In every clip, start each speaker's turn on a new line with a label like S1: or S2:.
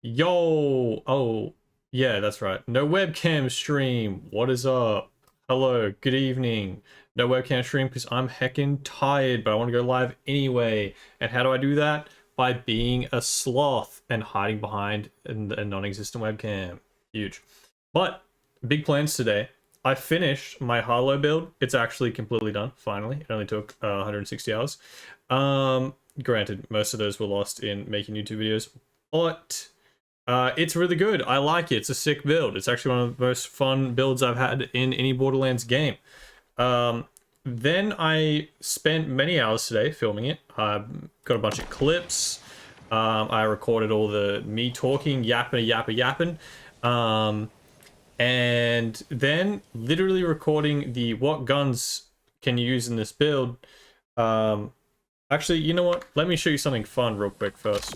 S1: Yo! Oh, yeah, that's right. No webcam stream. What is up? Hello, good evening. No webcam stream because I'm heckin' tired, but I want to go live anyway. And how do I do that? By being a sloth and hiding behind a non-existent webcam. Huge. But, big plans today. I finished my Harlow build. It's actually completely done, finally. It only took 160 hours. Granted, most of those were lost in making YouTube videos, but it's really good. I like it. It's a sick build. It's actually one of the most fun builds I've had in any Borderlands game. Then I spent many hours today filming it. I got a bunch of clips. I recorded all the me talking, yapping. And then literally recording the what guns can you use in this build. Actually, you know what? Let me show you something fun real quick first.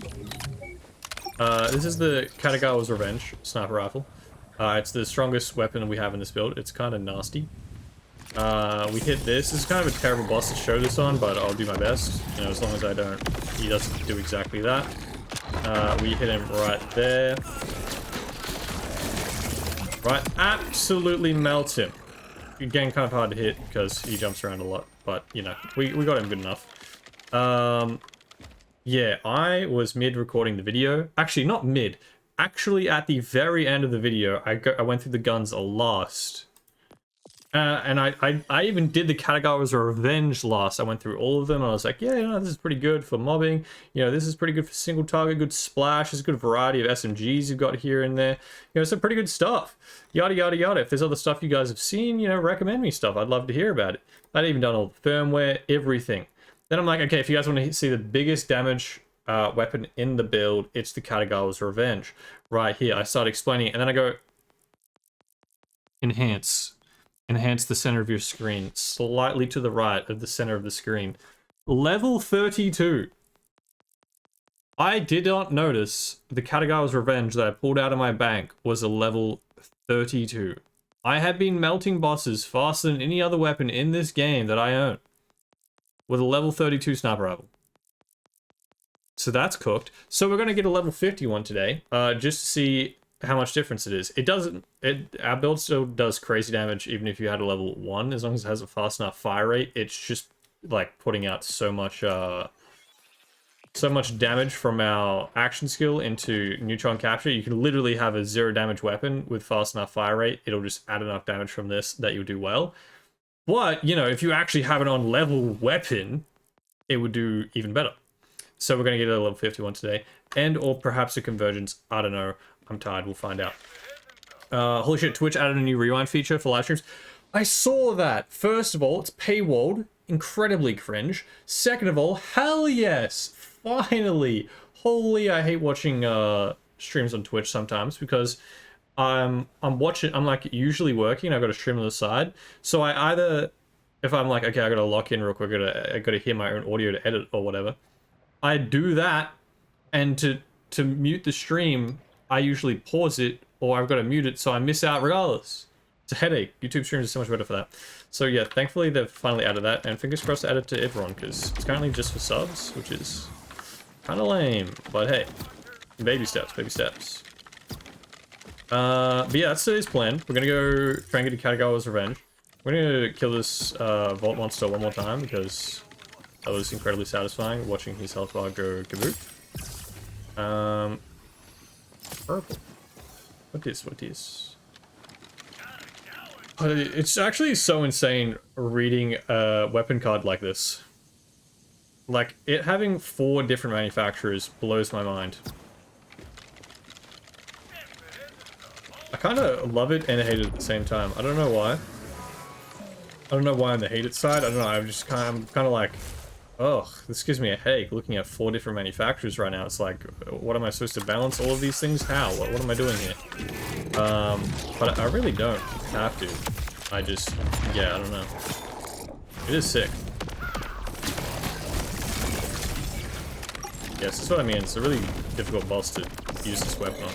S1: This is the Kody's Revenge sniper rifle. It's the strongest weapon we have in this build. It's kind of nasty. We hit this. This is kind of a terrible boss to show this on, but I'll do my best. You know, as long as I don't... He doesn't do exactly that. We hit him right there. Right, absolutely melts him. Again, kind of hard to hit because he jumps around a lot, but, you know, we got him good enough. Yeah, I was mid-recording the video. Actually, not mid. Actually, at the very end of the video, I went through the guns last. And I even did the Kody Revenge last. I went through all of them, and I was like, yeah, you know, this is pretty good for mobbing. You know, this is pretty good for single target, good splash. There's a good variety of SMGs you've got here and there. You know, some pretty good stuff. Yada, yada, yada. If there's other stuff you guys have seen, you know, recommend me stuff. I'd love to hear about it. I'd even done all the firmware, everything. Then I'm like, okay, if you guys want to see the biggest damage weapon in the build, it's the Kody Revenge. Right here, I start explaining it, and then I go, enhance. Enhance the center of your screen, slightly to the right of the center of the screen. Level 32. I did not notice the Kody Revenge that I pulled out of my bank was a level 32. I had been melting bosses faster than any other weapon in this game that I own with a level 32 sniper rifle. So that's cooked. So we're going to get a level 51 today, just to see how much difference it is. It doesn't, our build still does crazy damage even if you had a level 1, as long as it has a fast enough fire rate. It's just like putting out so much damage from our action skill into neutron capture. You can literally have a 0 damage weapon with fast enough fire rate. It'll just add enough damage from this that you'll do well. But, you know, if you actually have an on level weapon, it would do even better. So we're going to get a level 51 today, and or perhaps a convergence. I don't know. I'm tired. We'll find out. Holy shit, Twitch added a new rewind feature for live streams. I saw that. First of all, it's paywalled. Incredibly cringe. Second of all, hell yes. Finally. Holy, I hate watching streams on Twitch sometimes because I'm like usually working. I've got a stream on the side. So I either, if I'm like, okay, I got to lock in real quick. I got to hear my own audio to edit or whatever. I do that, and to mute the stream, I usually pause it, or I've got to mute it, so I miss out regardless. It's a headache. YouTube streams are so much better for that. So yeah, thankfully they've finally added that, and fingers crossed to add it to everyone, because it's currently just for subs, which is kind of lame. But hey, baby steps, baby steps. But yeah, that's today's plan. We're gonna go try and get to Kody's Revenge. We're gonna kill this Vault Monster one more time, because that was incredibly satisfying, watching his health bar go kaboot. Purple. What is? It's actually so insane reading a weapon card like this. Like, it having 4 different manufacturers blows my mind. I kind of love it and hate it at the same time. I don't know why. I don't know why on the hate it side. I don't know. I'm kind of like, ugh, this gives me a headache looking at 4 different manufacturers right now. It's like, what am I supposed to balance all of these things? How? What am I doing here? But I really don't have to. I just, yeah, I don't know. It is sick. Yes, that's what I mean. It's a really difficult boss to use this weapon on.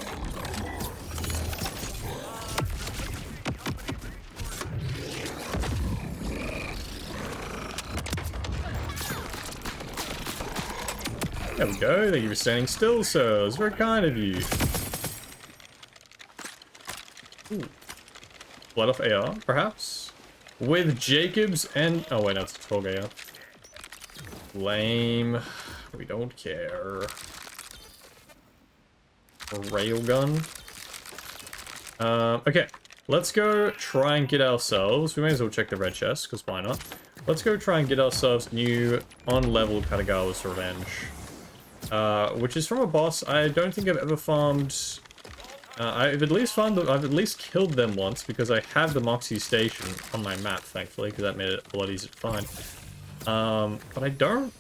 S1: There we go. Thank you for standing still, sir. It was very kind of you. Ooh. Blood off AR, perhaps? With Jacobs and... Oh, wait, no, it's a 12 AR. Lame. We don't care. Railgun. Okay. Let's go try and get ourselves... We may as well check the red chest, because why not? Let's go try and get ourselves new on-level Katagawa's Revenge. Which is from a boss I don't think I've ever farmed... I've at least killed them once, because I have the Moxie Station on my map, thankfully, because that made it a lot easier to find. But I don't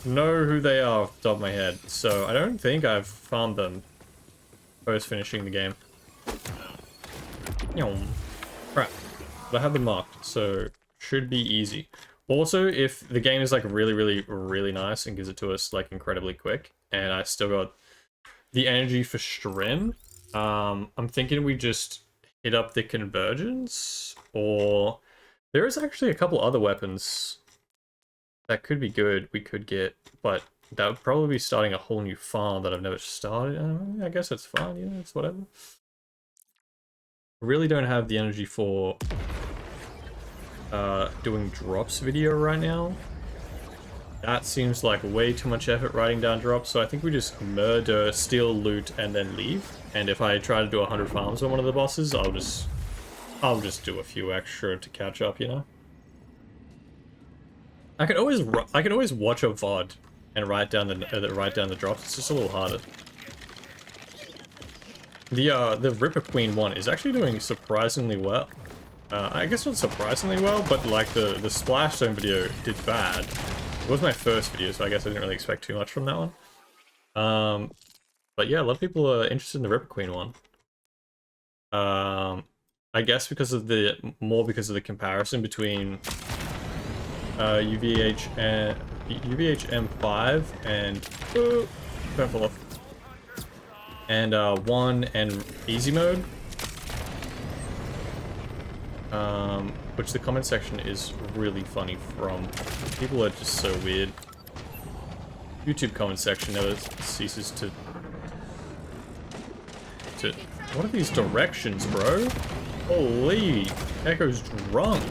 S1: know who they are off the top of my head, so I don't think I've farmed them post finishing the game. Right, but I have them marked, so should be easy. Also, if the game is like really nice and gives it to us like incredibly quick, and I still got the energy for Stren, I'm thinking we just hit up the Convergence, or there is actually a couple other weapons that could be good we could get, but that would probably be starting a whole new farm that I've never started. I guess it's fine, you know, it's whatever. I really don't have the energy for doing drops video right now. That seems like way too much effort writing down drops, so I think we just murder, steal loot, and then leave. And if I try to do 100 farms on one of the bosses, I'll just do a few extra to catch up, you know? I can always watch a VOD and write down the drops. It's just a little harder. The Ripper Queen one is actually doing surprisingly well. I guess not surprisingly well, but like the Splash Zone video did bad. It was my first video, so I guess I didn't really expect too much from that one. But yeah, a lot of people are interested in the Ripper Queen one. I guess because of the comparison between UVH and UVH M5 and don't fall off. And 1 and easy mode, which the comment section is really funny from. People are just so weird. YouTube comment section never ceases to what are these directions, bro? Holy, Echo's drunk.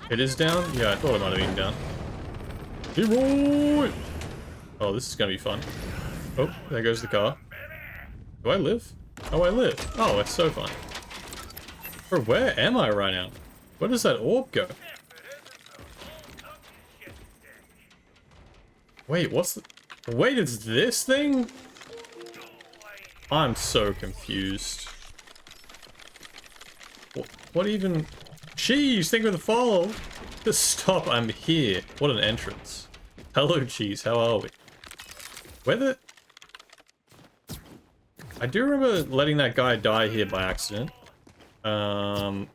S1: It is down? Yeah, I thought it might have been down. Hero! Oh, this is gonna be fun. Oh, there goes the car. Do I live? Oh, I live. Oh, it's so fun. Bro, where am I right now? Where does that orb go? Wait, what's the... Wait, it's this thing? I'm so confused. What even... Cheese, thank you for the follow. Just stop, I'm here. What an entrance. Hello, Cheese, how are we? Where the... I do remember letting that guy die here by accident. I've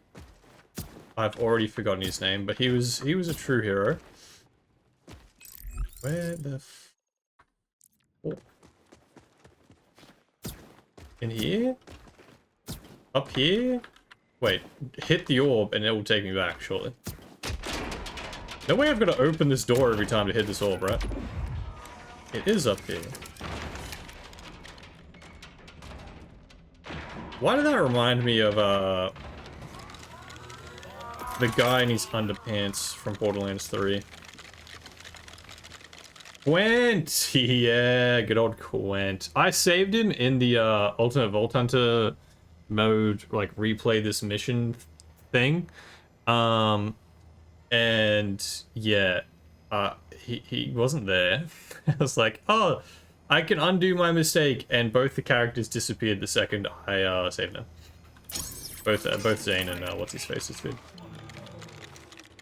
S1: already forgotten his name, but he was a true hero. Where the f... Oh. In here? Up here? Wait, hit the orb and it will take me back, surely. No way I've got to open this door every time to hit this orb, right? It is up here. Why did that remind me of, the guy in his underpants from Borderlands 3? Quent! Yeah, good old Quent. I saved him in the, Ultimate Vault Hunter mode, like, replay this mission thing. And, yeah, he wasn't there. I was like, oh, I can undo my mistake, and both the characters disappeared the second I saved them. Both Zane and what's his face is good.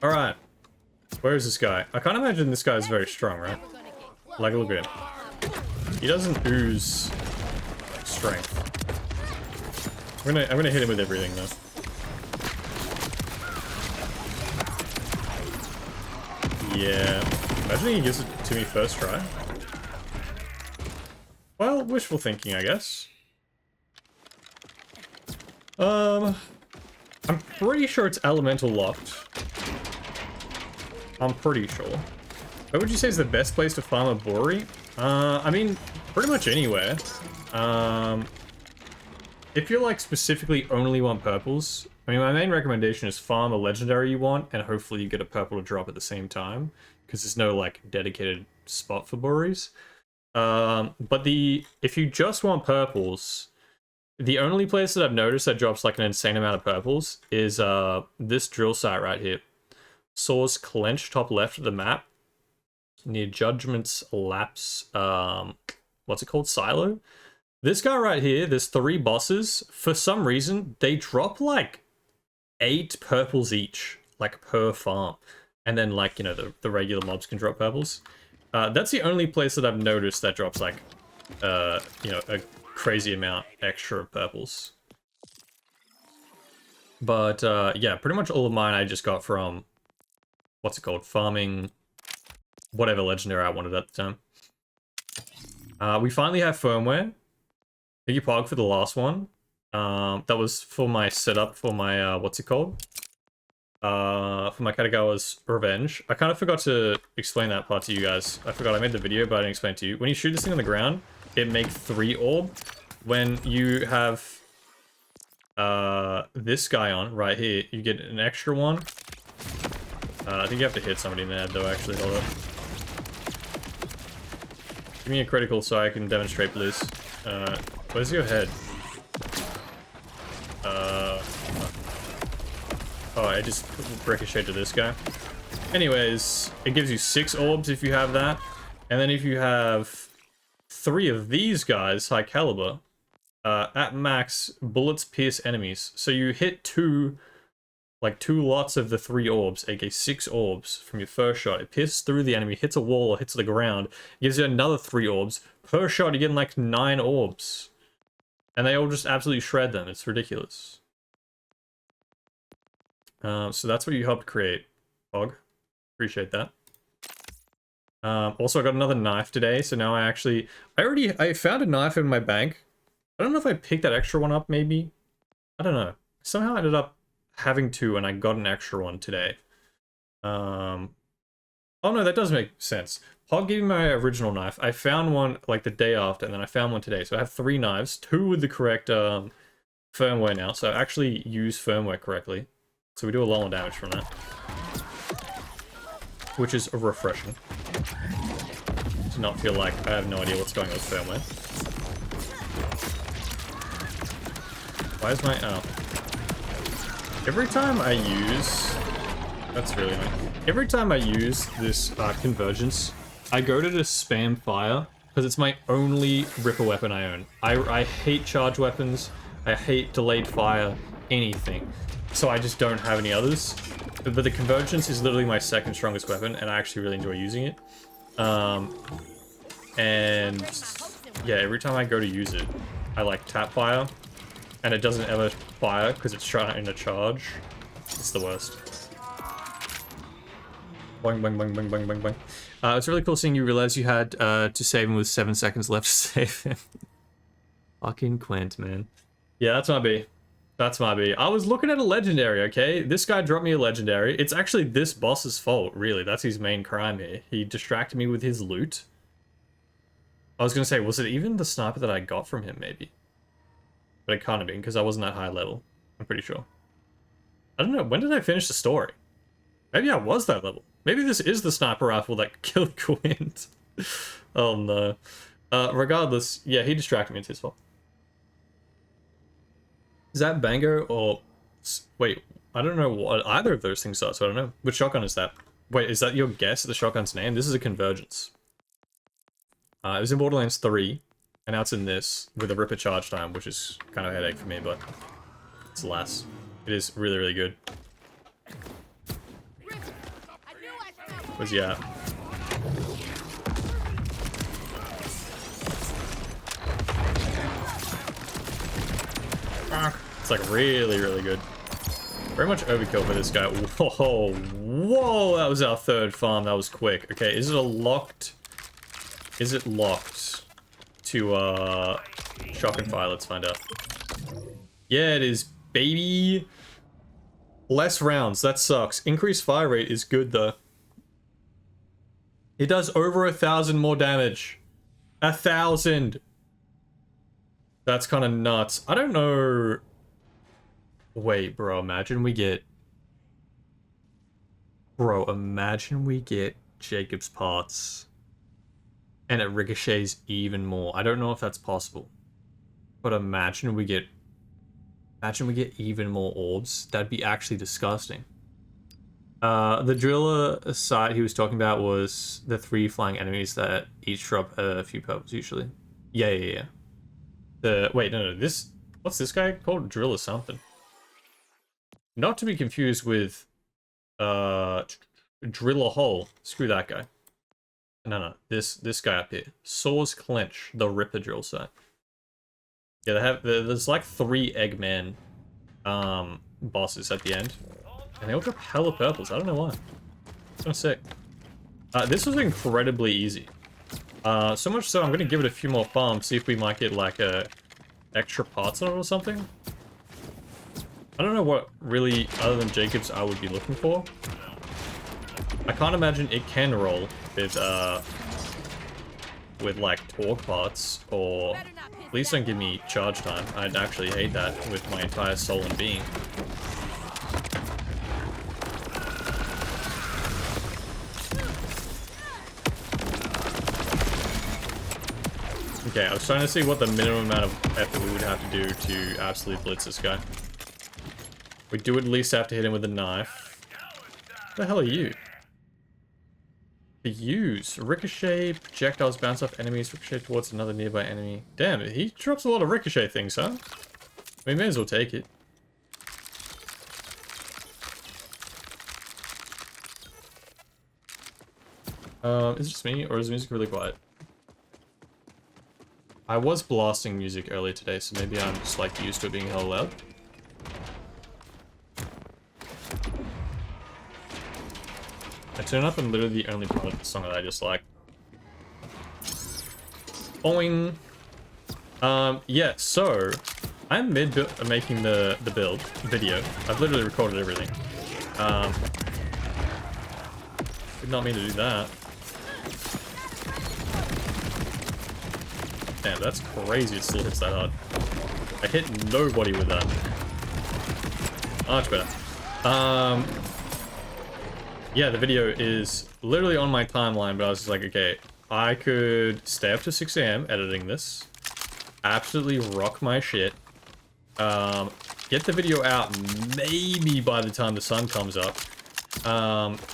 S1: All right, where is this guy? I can't imagine this guy is very strong, right? Like, look at him. He doesn't ooze strength. I'm gonna hit him with everything though. Yeah. Imagine he gives it to me first try. Well, wishful thinking, I guess. I'm pretty sure it's elemental locked. I'm pretty sure. What would you say is the best place to farm a Bori? I mean, Pretty much anywhere. If you're like specifically only want purples, I mean, my main recommendation is farm a legendary you want, and hopefully you get a purple to drop at the same time, because there's no like dedicated spot for Boris. But if you just want purples, the only place that I've noticed that drops like an insane amount of purples is this drill site right here. Source Clench, top left of the map, near Judgment's Lapse, what's it called? Silo? This guy right here, there's 3 bosses. For some reason, they drop like 8 purples each, like per farm. And then like, you know, the regular mobs can drop purples. That's the only place that I've noticed that drops like, you know, a crazy amount extra of purples. But yeah, pretty much all of mine I just got from, what's it called? Farming whatever legendary I wanted at the time. We finally have firmware. Thank you, Pog, for the last one. That was for my setup for my, what's it called? For my Katagawa's Revenge. I kind of forgot to explain that part to you guys. I forgot I made the video, but I didn't explain it to you. When you shoot this thing on the ground, it makes 3 orb. When you have this guy on right here, you get an extra one. I think you have to hit somebody in the head though, actually. Hold up. Give me a critical so I can demonstrate, please. Where's your head? Oh, I just ricocheted to this guy. Anyways, it gives you 6 orbs if you have that. And then if you have 3 of these guys, high caliber, at max, bullets pierce enemies. So you hit 2 lots of the 3 orbs, aka 6 orbs from your first shot. It pierces through the enemy, hits a wall, or hits the ground. Gives you another 3 orbs. Per shot, you're getting like 9 orbs. And they all just absolutely shred them. It's ridiculous. So that's what you helped create, Pog. Appreciate that. Also, I got another knife today, so now I found a knife in my bank. I don't know if I picked that extra one up, maybe. I don't know. Somehow I ended up having 2, and I got an extra one today. Oh no, that does make sense. Pog gave me my original knife. I found one like the day after, and then I found one today. So I have 3 knives, 2 with the correct firmware now. So I actually use firmware correctly. So we do a lot more damage from that. Which is refreshing. To not feel like I have no idea what's going on with firmware. Why is my... oh. Every time I use... That's really annoying. Every time I use this convergence, I go to just spam fire, because it's my only ripper weapon I own. I hate charge weapons, I hate delayed fire, anything. So I just don't have any others. But the convergence is literally my 2nd strongest weapon, and I actually really enjoy using it. And yeah, every time I go to use it, I like tap fire, and it doesn't ever fire because it's trying to charge. It's the worst. Boing, boing, boing, boing, boing, boing, boing. It's really cool seeing you realize you had to save him with 7 seconds left to save him. Fucking Quint, man. Yeah, that's my B. That's my B. I was looking at a legendary, okay? This guy dropped me a legendary. It's actually this boss's fault, really. That's his main crime here. He distracted me with his loot. I was gonna say, was it even the sniper that I got from him, maybe? But it can't have been, because I wasn't that high level. I'm pretty sure. I don't know, when did I finish the story? Maybe I was that level. Maybe this is the sniper rifle that killed Quint. Oh no. Regardless, yeah, he distracted me, it's his fault. Is that Bango or... Wait, I don't know what either of those things are, so I don't know. Which shotgun is that? Wait, is that your guess at the shotgun's name? This is a convergence. It was in Borderlands 3, and now it's in this, with a ripper charge time, which is kind of a headache for me, but it's alas. It is really, really good. Where's he at? It's like really, really good. Very much overkill for this guy. Whoa, whoa, that was our 3rd farm. That was quick. Okay, is it locked to shock and fire? Let's find out. Yeah, it is, baby. Less rounds, that sucks. Increased fire rate is good though. It does over 1,000 more damage. 1,000. That's kind of nuts. I don't know. Wait, bro, imagine we get... Bro, imagine we get Jacob's parts and it ricochets even more. I don't know if that's possible. But imagine we get even more orbs. That'd be actually disgusting. The driller site he was talking about was the 3 flying enemies that each drop a few purples usually. Yeah. Wait, no, this... What's this guy called? Driller something. Not to be confused with... drill a hole. Screw that guy. No, this guy up here. Saw's Clench, the Ripper drill site. Yeah, there's like 3 Eggman bosses at the end. And they all drop hella purples. I don't know why. It's kind of sick. This was incredibly easy. So much so I'm going to give it a few more farms, see if we might get like extra parts on it or something. I don't know what really, other than Jacobs, I would be looking for. I can't imagine it can roll with like torque parts, or at least don't give me charge time. I'd actually hate that with my entire soul and being. Okay, I was trying to see what the minimum amount of effort we would have to do to absolutely blitz this guy. We do at least have to hit him with a knife. What the hell are you? The use. Ricochet, projectiles bounce off enemies, ricochet towards another nearby enemy. Damn, he drops a lot of ricochet things, huh? We may as well take it. Is it just me, or is the music really quiet? I was blasting music earlier today, so maybe I'm just like used to it being hella loud. I turn up and literally the only part of the song that I just like. Boing. Yeah, so I'm mid making the build video. I've literally recorded everything. Did not mean to do that. Damn, that's crazy. It still hits that hard. I hit nobody with that. Much better. Yeah, the video is literally on my timeline, but I was just like, okay, I could stay up to 6 AM editing this, absolutely rock my shit, get the video out maybe by the time the sun comes up,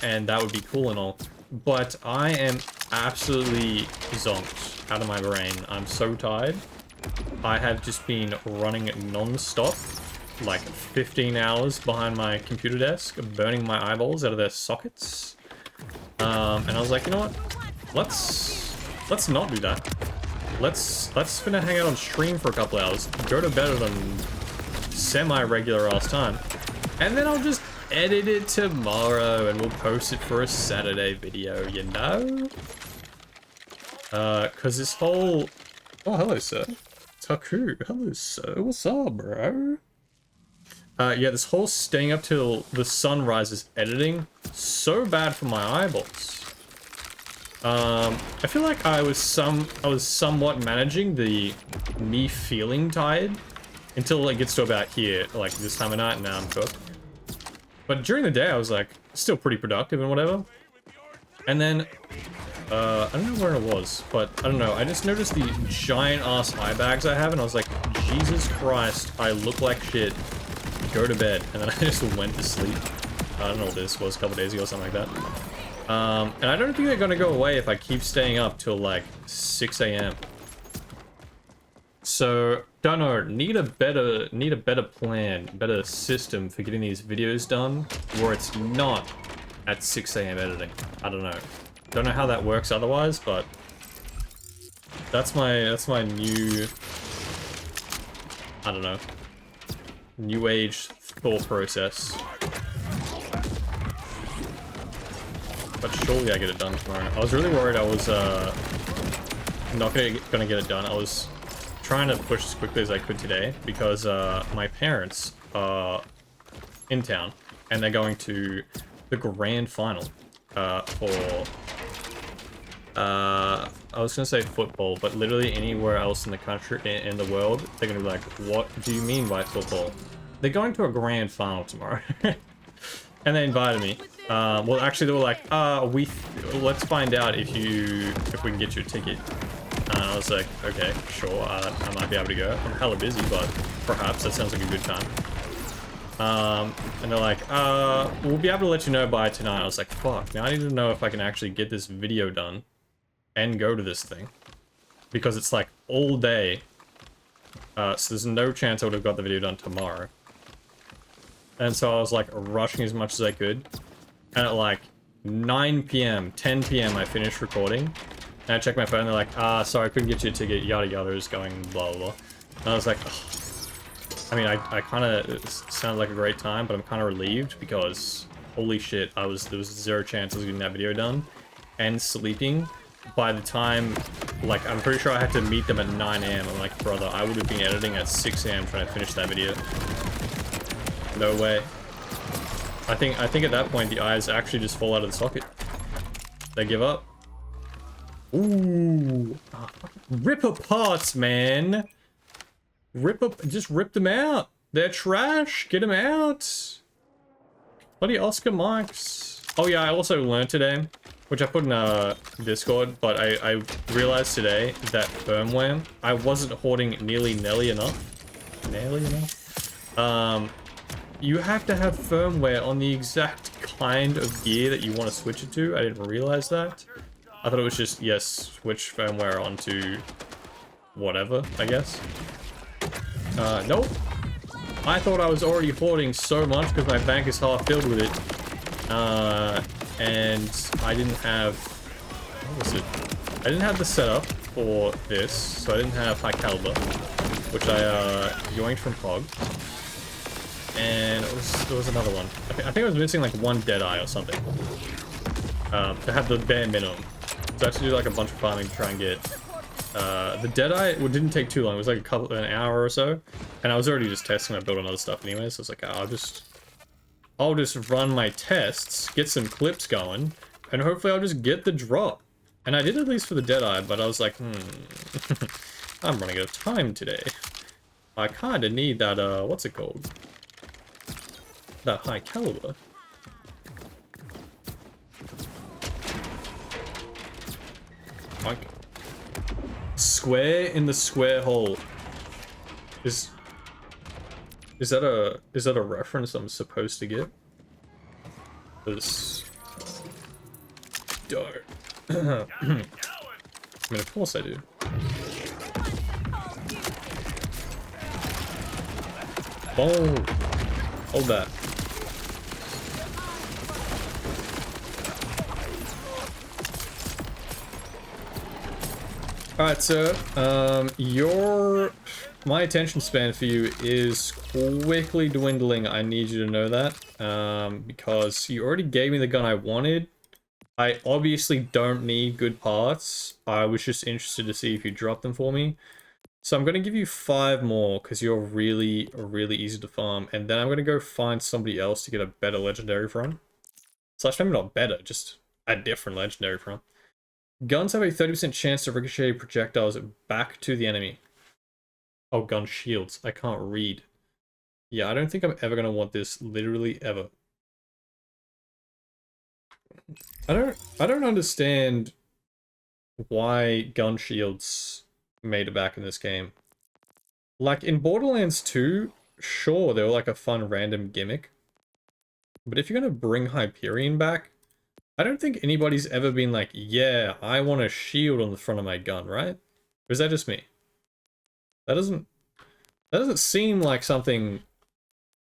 S1: and that would be cool and all, but I am absolutely zonked out of my brain. I'm so tired. I have just been running non-stop, like 15 hours behind my computer desk, burning my eyeballs out of their sockets. And I was like, you know what? Let's not do that. Let's finna hang out on stream for a couple hours, go to bed at a semi-regular ass time, and then I'll just edit it tomorrow and we'll post it for a Saturday video, you know? Cause this whole... Oh, hello, sir. Taku. Hello, sir. What's up, bro? Yeah, this whole staying up till the sun rises editing, so bad for my eyeballs. I feel like I was somewhat managing the me feeling tired until it gets to about here, like this time of night, and now I'm cooked. But during the day, I was like still pretty productive and whatever. And then, I don't know where it was, but I don't know. I just noticed the giant ass eye bags I have, and I was like, Jesus Christ, I look like shit. Go to bed, and then I just went to sleep. I don't know what this was, a couple days ago or something like that. And I don't think they're gonna go away if I keep staying up till like 6 AM. So don't know. Need a better plan, better system for getting these videos done where it's not at 6 AM editing. I don't know. Don't know how that works otherwise, but that's my new, I don't know, new age thought process. But surely I get it done tomorrow. I was really worried I was not gonna get it done. I was trying to push as quickly as I could today because my parents are in town and they're going to the grand final for I was gonna say football, but literally anywhere else in the country, in the world, they're gonna be like, what do you mean by football? They're going to a grand final tomorrow. And they invited me. Well, actually, they were like, let's find out if we can get you a ticket. And I was like, okay, sure, I might be able to go. I'm hella busy, but perhaps that sounds like a good time. And they're like, we'll be able to let you know by tonight. I was like, fuck, now I need to know if I can actually get this video done and go to this thing. Because it's like all day. So there's no chance I would have got the video done tomorrow. And so I was like rushing as much as I could. And at like 9 p.m., 10 p.m. I finished recording. And I checked my phone and they're like, sorry, I couldn't get you a ticket, yada yada, is going blah blah blah. And I was like, ugh. I mean, I kind of, it sounded like a great time, but I'm kind of relieved because holy shit, there was zero chance I was getting that video done and sleeping by the time, like, I'm pretty sure I had to meet them at 9 a.m. I'm like, brother, I would have been editing at 6 a.m. trying to finish that video. No way. I think at that point the eyes actually just fall out of the socket. They give up. Ooh. Rip apart, man. Just rip them out. They're trash. Get them out. Bloody Oscar Mikes. Oh yeah, I also learned today, which I put in Discord, but I realized today that firmware, I wasn't hoarding nearly enough. You have to have firmware on the exact kind of gear that you want to switch it to. I didn't realize that. I thought it was just, yes, switch firmware onto whatever, I guess. Nope. I thought I was already hoarding so much because my bank is half filled with it. And I didn't have... What was it? I didn't have the setup for this, so I didn't have high caliber, which I yoinked from Pog. And there was another one. I think I was missing like one Deadeye or something. To have the bare minimum. So I had to do like a bunch of farming to try and get... the Deadeye, it didn't take too long. It was like an hour or so. And I was already just testing my build on other stuff anyway. So I was like, I'll just run my tests, get some clips going, and hopefully I'll just get the drop. And I did at least for the Deadeye, but I was like, I'm running out of time today. I kinda need that, what's it called? That high caliber. Like, square in the square hole. Is that a reference I'm supposed to get? This dope. I mean, of course I do. Boom. Hold that. Alright, sir. My attention span for you is quickly dwindling. I need you to know that. Because you already gave me the gun I wanted. I obviously don't need good parts. I was just interested to see if you dropped them for me. So I'm going to give you 5 more because you're really, really easy to farm. And then I'm going to go find somebody else to get a better legendary from. Slash, maybe not better, just a different legendary from. Guns have a 30% chance to ricochet projectiles back to the enemy. Oh, gun shields. I can't read. Yeah, I don't think I'm ever going to want this, literally ever. I don't understand why gun shields made it back in this game. Like, in Borderlands 2, sure, they were like a fun random gimmick. But if you're going to bring Hyperion back, I don't think anybody's ever been like, yeah, I want a shield on the front of my gun, right? Or is that just me? That doesn't seem like something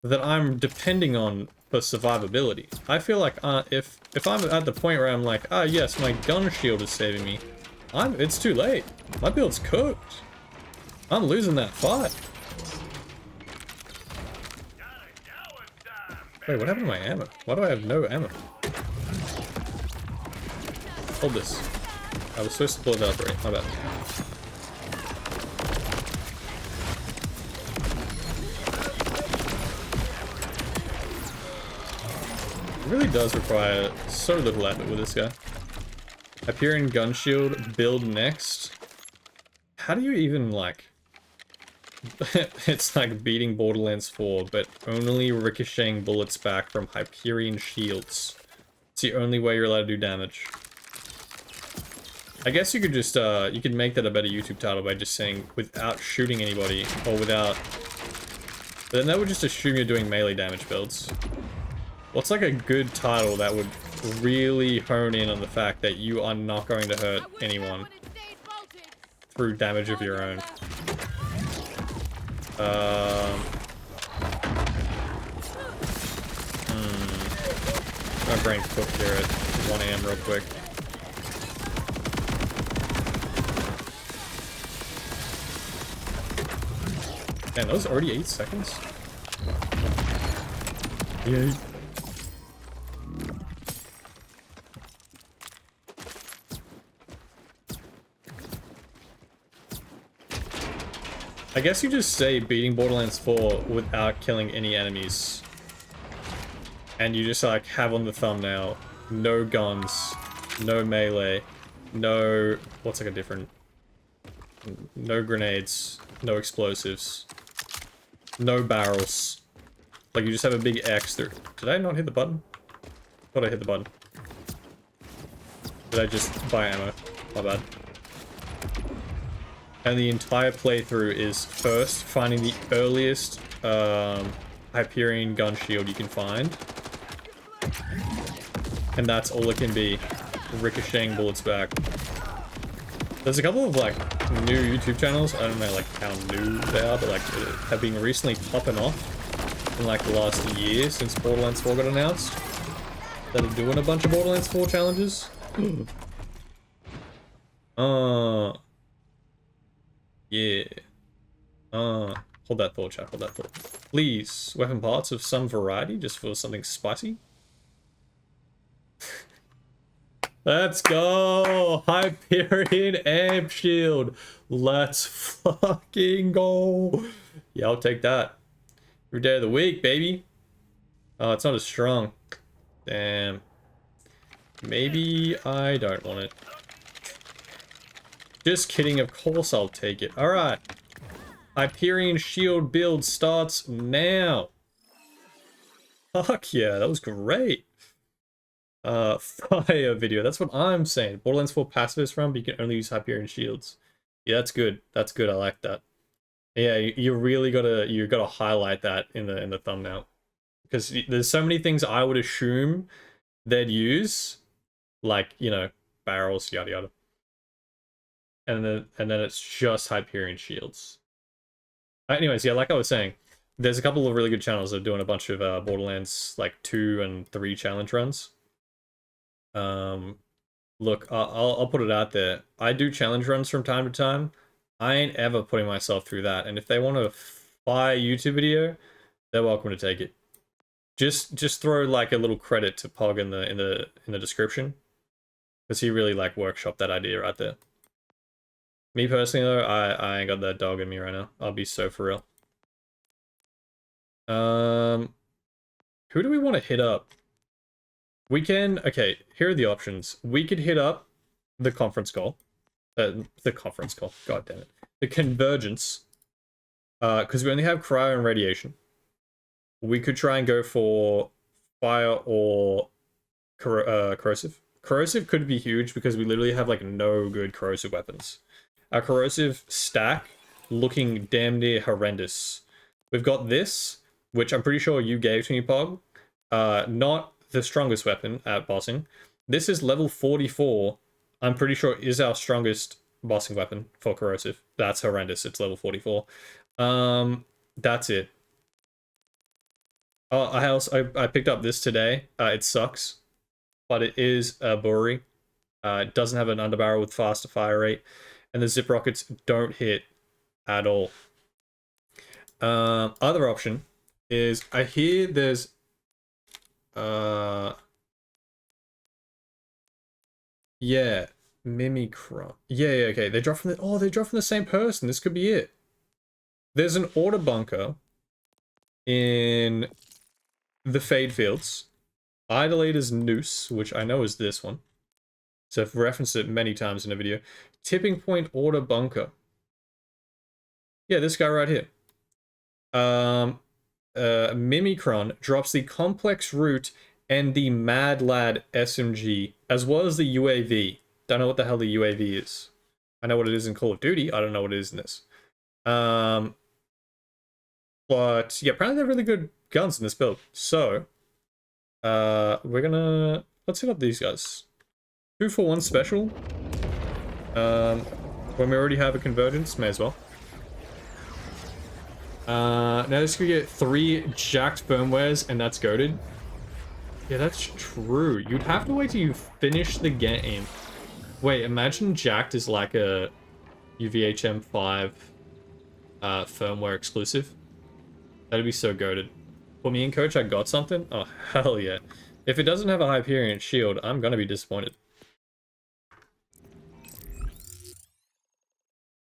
S1: that I'm depending on for survivability. I feel like if I'm at the point where I'm like, yes, my gun shield is saving me, it's too late. My build's cooked. I'm losing that fight. Wait, what happened to my ammo? Why do I have no ammo? Hold this. I was supposed to pull it out already. My bad. It really does require so little effort with this guy. Hyperion gun shield build next. How do you even like? It's like beating Borderlands 4, but only ricocheting bullets back from Hyperion shields. It's the only way you're allowed to do damage. I guess you could just, you could make that a better YouTube title by just saying without shooting anybody, or without... But then that would just assume you're doing melee damage builds. What's like a good title that would really hone in on the fact that you are not going to hurt anyone through damage of your own? My brain's cooked here at 1 AM real quick. Man, that was already 8 seconds? Yay. I guess you just say beating Borderlands 4 without killing any enemies. And you just like have on the thumbnail, no guns, no melee, no... What's like a different... No grenades, no explosives, no barrels. Like you just have a big X there. Did I not hit the button? I thought I hit the button. Did I just buy ammo? My bad. And the entire playthrough is first finding the earliest Hyperion gun shield you can find. And that's all it can be. Ricocheting bullets back. There's a couple of like new YouTube channels, I don't know like how new they are, but like have been recently popping off in like the last year since Borderlands 4 got announced. That are doing a bunch of Borderlands 4 challenges. Yeah. Hold that thought, chat, hold that thought. Please, weapon parts of some variety, just for something spicy. Let's go! Hyperion amp shield! Let's fucking go! Yeah, I'll take that. Every day of the week, baby. Oh, it's not as strong. Damn. Maybe I don't want it. Just kidding, of course I'll take it. Alright. Hyperion shield build starts now. Fuck yeah, that was great. Fire video, that's what I'm saying. Borderlands 4 pacifist run, but you can only use Hyperion shields. Yeah, that's good. That's good, I like that. Yeah, you really gotta highlight that in the thumbnail. Because there's so many things I would assume they'd use. Like, you know, barrels, yada yada. And then it's just Hyperion shields. Anyways, yeah, like I was saying, there's a couple of really good channels that are doing a bunch of Borderlands like 2 and 3 challenge runs. Look, I'll put it out there. I do challenge runs from time to time. I ain't ever putting myself through that. And if they want to buy a YouTube video, they're welcome to take it. Just throw like a little credit to Pog in the description, because he really like workshopped that idea right there. Me personally though, I ain't got that dog in me right now. I'll be so for real. Who do we want to hit up? We can, okay, here are the options. We could hit up the conference call. The conference call, god damn it. The convergence. Because we only have cryo and radiation. We could try and go for fire or corrosive. Corrosive could be huge because we literally have like no good corrosive weapons. Our corrosive stack looking damn near horrendous. We've got this, which I'm pretty sure you gave to me, Pog. Not the strongest weapon at bossing. This is level 44. I'm pretty sure is our strongest bossing weapon for corrosive. That's horrendous. It's level 44. That's it. Oh, I picked up this today. It sucks, but it is a brewery. It doesn't have an underbarrel with faster fire rate, and the zip rockets don't hit at all. Other option is I hear there's yeah, Mimicron. Yeah, okay. They drop from the same person. This could be it. There's an order bunker in the Fade Fields. Idolator's Noose, which I know is this one. So I've referenced it many times in a video. Tipping point order bunker. Yeah, this guy right here. Mimikron drops the complex route and the Madlad SMG, as well as the UAV. Don't know what the hell the UAV is. I know what it is in Call of Duty. I don't know what it is in this. But yeah, apparently they're really good guns in this build. So we're gonna let's hit up these guys. 2-for-1 special. When we already have a convergence, may as well. Now this could get 3 jacked firmwares, and that's goated. Yeah, that's true. You'd have to wait till you finish the game. Wait, imagine jacked is like a UVHM5 firmware exclusive. That'd be so goated. For me and Coach, I got something? Oh, hell yeah. If it doesn't have a Hyperion shield, I'm gonna be disappointed.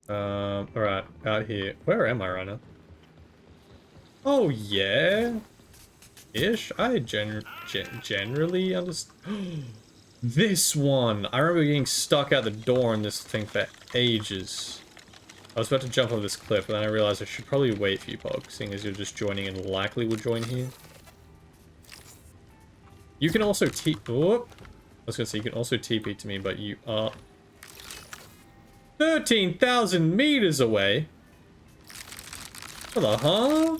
S1: Alright, out here. Where am I right now? Oh, yeah. Ish. I generally understand. This one. I remember getting stuck out the door in this thing for ages. I was about to jump off this cliff, but then I realized I should probably wait for you, Pog, seeing as you're just joining and likely will join here. You can also whoop. I was gonna say you can also TP to me, but you are 13,000 meters away. What the huh?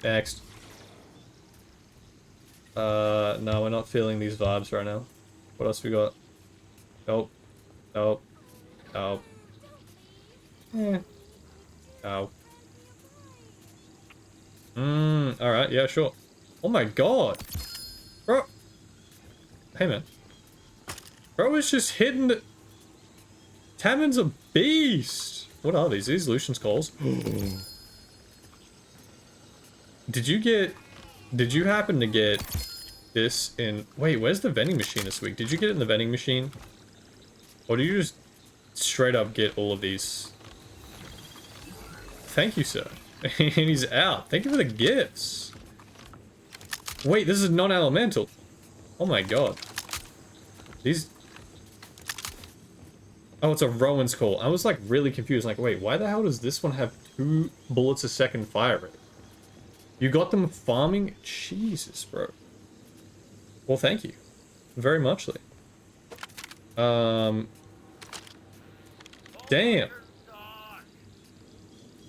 S1: Next. No, we're not feeling these vibes right now. What else we got? Nope. Nope. Nope. Eh. No. Alright, yeah, sure. Oh my god. Bro. Hey, man. Bro is just hitting the... Tammins a beast. What are these? These Lucian's calls. Did you happen to get this in... Wait, where's the vending machine this week? Did you get it in the vending machine? Or did you just straight up get all of these? Thank you, sir. And he's out. Thank you for the gifts. Wait, this is non-elemental. Oh my god. These... Oh, it's a Rowan's call. I was like really confused. Like, wait, why the hell does this one have 2 bullets a second fire rate? You got them farming? Jesus, bro. Well, thank you. Very muchly. Damn.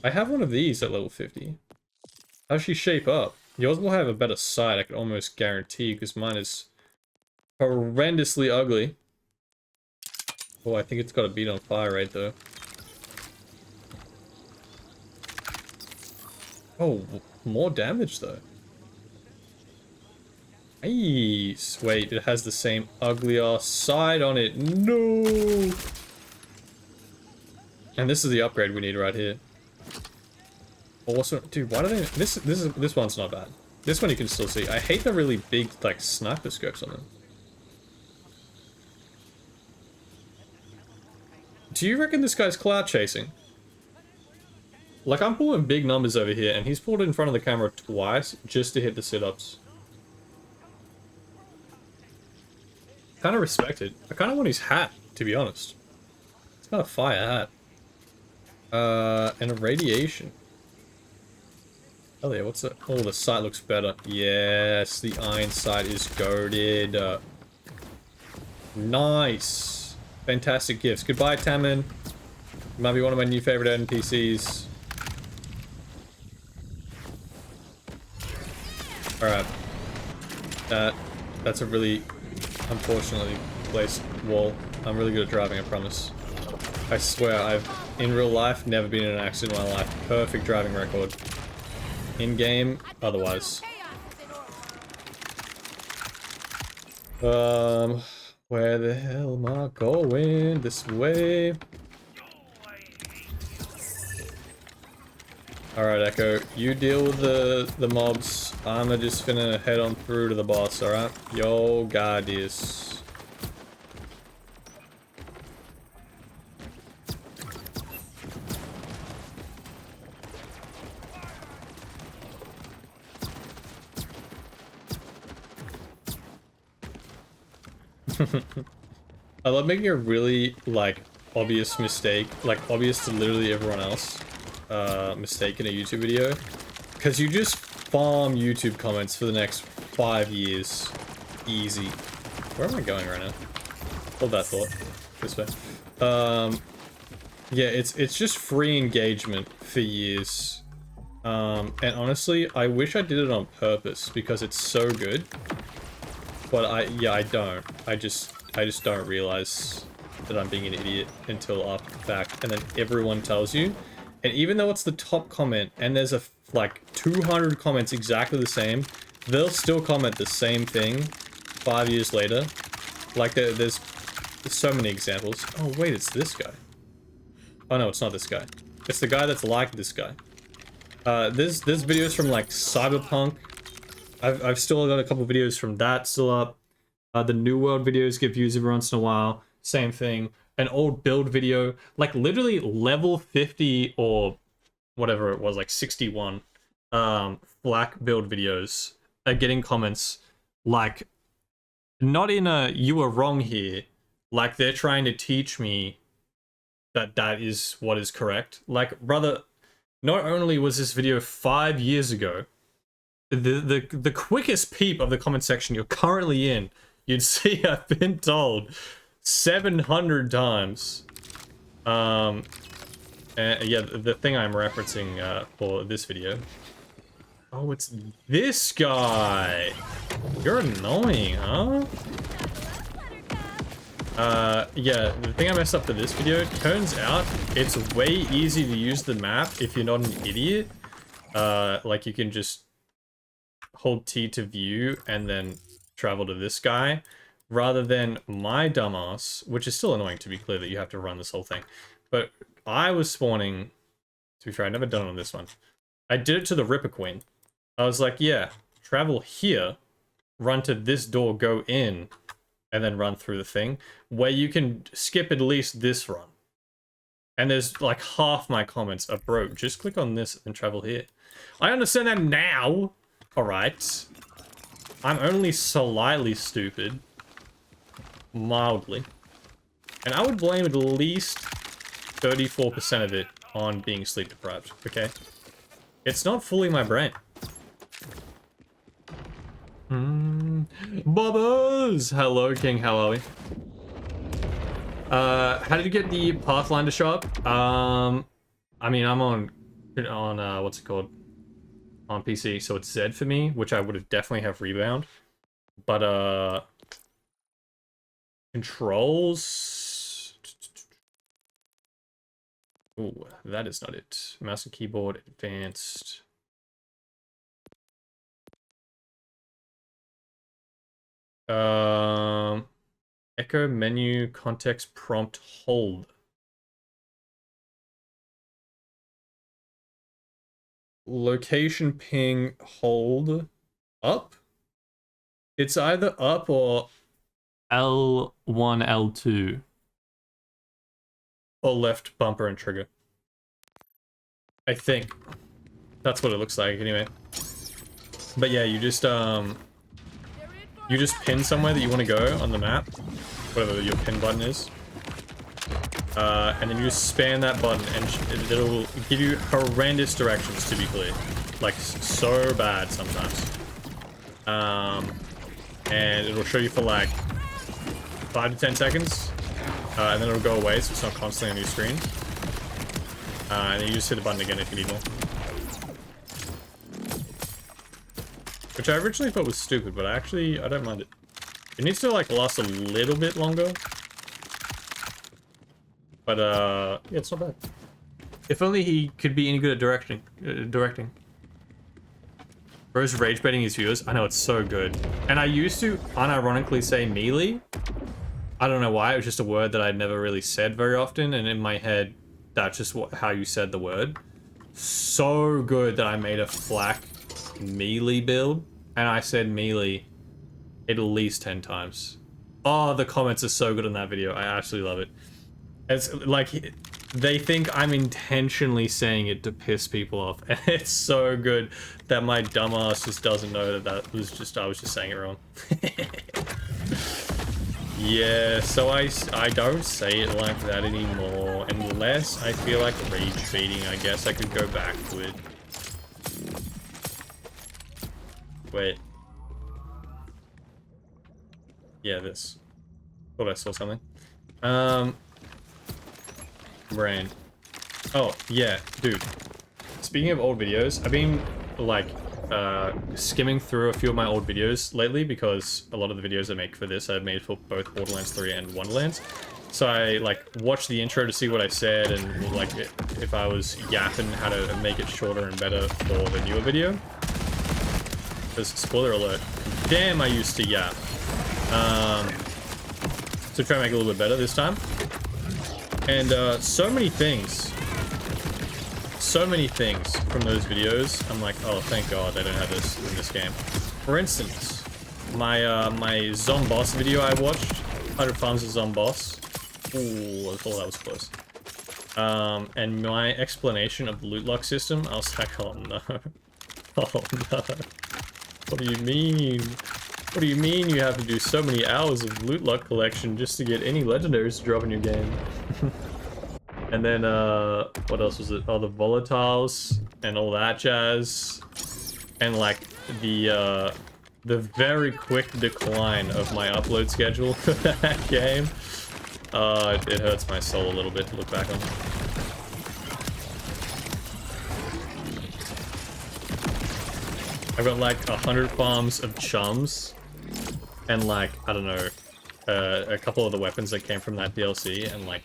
S1: I have one of these at level 50. How's she shape up? Yours will have a better sight, I can almost guarantee, because mine is horrendously ugly. Oh, I think it's got a beat on fire rate, though. Oh, more damage, though. Nice. Wait, it has the same ugly-ass side on it. No! And this is the upgrade we need right here. Also, dude, why do they... This one's not bad. This one you can still see. I hate the really big, like, sniper scopes on them. Do you reckon this guy's cloud chasing? Like, I'm pulling big numbers over here, and he's pulled in front of the camera twice just to hit the sit-ups. Kind of respect it. I kind of want his hat, to be honest. It's got a fire hat. And a radiation. Oh yeah, what's that? Oh, the sight looks better. Yes, the iron sight is goated. Nice. Fantastic gifts. Goodbye, Taman. You might be one of my new favorite NPCs. Alright. That's a really unfortunately placed wall. I'm really good at driving, I promise. I swear, I've, in real life, never been in an accident in my life. Perfect driving record. In-game, otherwise. Where the hell am I going? This way. Alright, Echo. You deal with the mobs. I'm just gonna head on through to the boss, alright? Yo, God is. I love making a really, like, obvious mistake, like, obvious to literally everyone else, mistake in a YouTube video. Because you just farm YouTube comments for the next 5 years. Easy. Where am I going right now? Hold that thought. This way. Yeah, it's just free engagement for years. And honestly, I wish I did it on purpose because it's so good. But I don't. I just don't realize that I'm being an idiot until after the fact. And then everyone tells you. And even though it's the top comment and there's like 200 comments exactly the same, they'll still comment the same thing 5 years later. Like there's so many examples. Oh wait, it's this guy. Oh no, it's not this guy. It's the guy that's like this guy. There's videos from like Cyberpunk. I've still got a couple videos from that still up. The New World videos get views every once in a while. Same thing. An old build video, like literally level 50 or whatever it was, like 61 black build videos are getting comments like, not in a you were wrong here, like they're trying to teach me that that is what is correct. Like, brother, not only was this video 5 years ago, the quickest peep of the comment section you're currently in, you'd see I've been told 700 times. And yeah, the thing I'm referencing for this video. Oh, it's this guy. You're annoying, huh? Yeah, the thing I messed up for this video, turns out it's way easier to use the map if you're not an idiot. Like you can just hold T to view and then travel to this guy, rather than my dumbass, which is still annoying to be clear that you have to run this whole thing. But I was spawning, to be fair, I've never done it on this one. I did it to the Ripper Queen. I was like, yeah, travel here, run to this door, go in, and then run through the thing, where you can skip at least this run. And there's like half my comments are broke. Just click on this and travel here. I understand that now. Alright. I'm only slightly stupid. Mildly. And I would blame at least 34% of it on being sleep deprived, okay? It's not fully my brain. Bobbers! Hello, King, how are we? How did you get the Pathfinder to show up? I mean, I'm on what's it called? On PC, so it's Z for me, which I would have definitely have rebound. But, controls... Ooh, that is not it. Mouse and keyboard, advanced... Echo, menu, context, prompt, hold. Location, ping, hold, up? It's either up or L1, L2. Or left bumper and trigger. I think. That's what it looks like, anyway. But yeah, you just pin somewhere that you want to go on the map, whatever your pin button is, and then you just spam that button and it'll give you horrendous directions, to be clear. Like, so bad sometimes. And it'll show you for like 5 to 10 seconds, and then it'll go away so it's not constantly on your screen. And then you just hit the button again if you need more. Which I originally thought was stupid, but I don't mind it. It needs to like last a little bit longer. But yeah, it's not bad. If only he could be any good at directing. Bro's rage baiting his viewers. I know, it's so good. And I used to unironically say melee. I don't know why, it was just a word that I'd never really said very often, and in my head, that's just how you said the word. So good that I made a flak melee build, and I said melee at least 10 times. Oh, the comments are so good on that video. I absolutely love it. It's like, they think I'm intentionally saying it to piss people off, and it's so good that my dumbass just doesn't know that I was just saying it wrong. Yeah, so I don't say it like that anymore, unless I feel like rage baiting. I guess I could go back to it. Wait. Yeah, this. Thought I saw something. Brain. Oh, yeah, dude. Speaking of old videos, I've been, like, skimming through a few of my old videos lately because a lot of the videos I make for this I've made for both Borderlands 3 and Wonderlands. So I, like, watched the intro to see what I said and, like, if I was yapping how to make it shorter and better for the newer video. Because, spoiler alert, damn, I used to yap. So try to make it a little bit better this time. And, so many things from those videos. I'm like, oh, thank God they don't have this in this game. For instance, my my Zomboss video I watched, 100 Farms of Zomboss. Ooh, I thought that was close. And my explanation of the loot lock system, I was like, oh no. Oh no. What do you mean? What do you mean you have to do so many hours of loot lock collection just to get any legendaries to drop in your game? And then, what else was it? Oh, the volatiles and all that jazz. And, like, the very quick decline of my upload schedule for that game. It hurts my soul a little bit to look back on. I've got, like, 100 farms of chums. And, like, I don't know, a couple of the weapons that came from that DLC. And, like,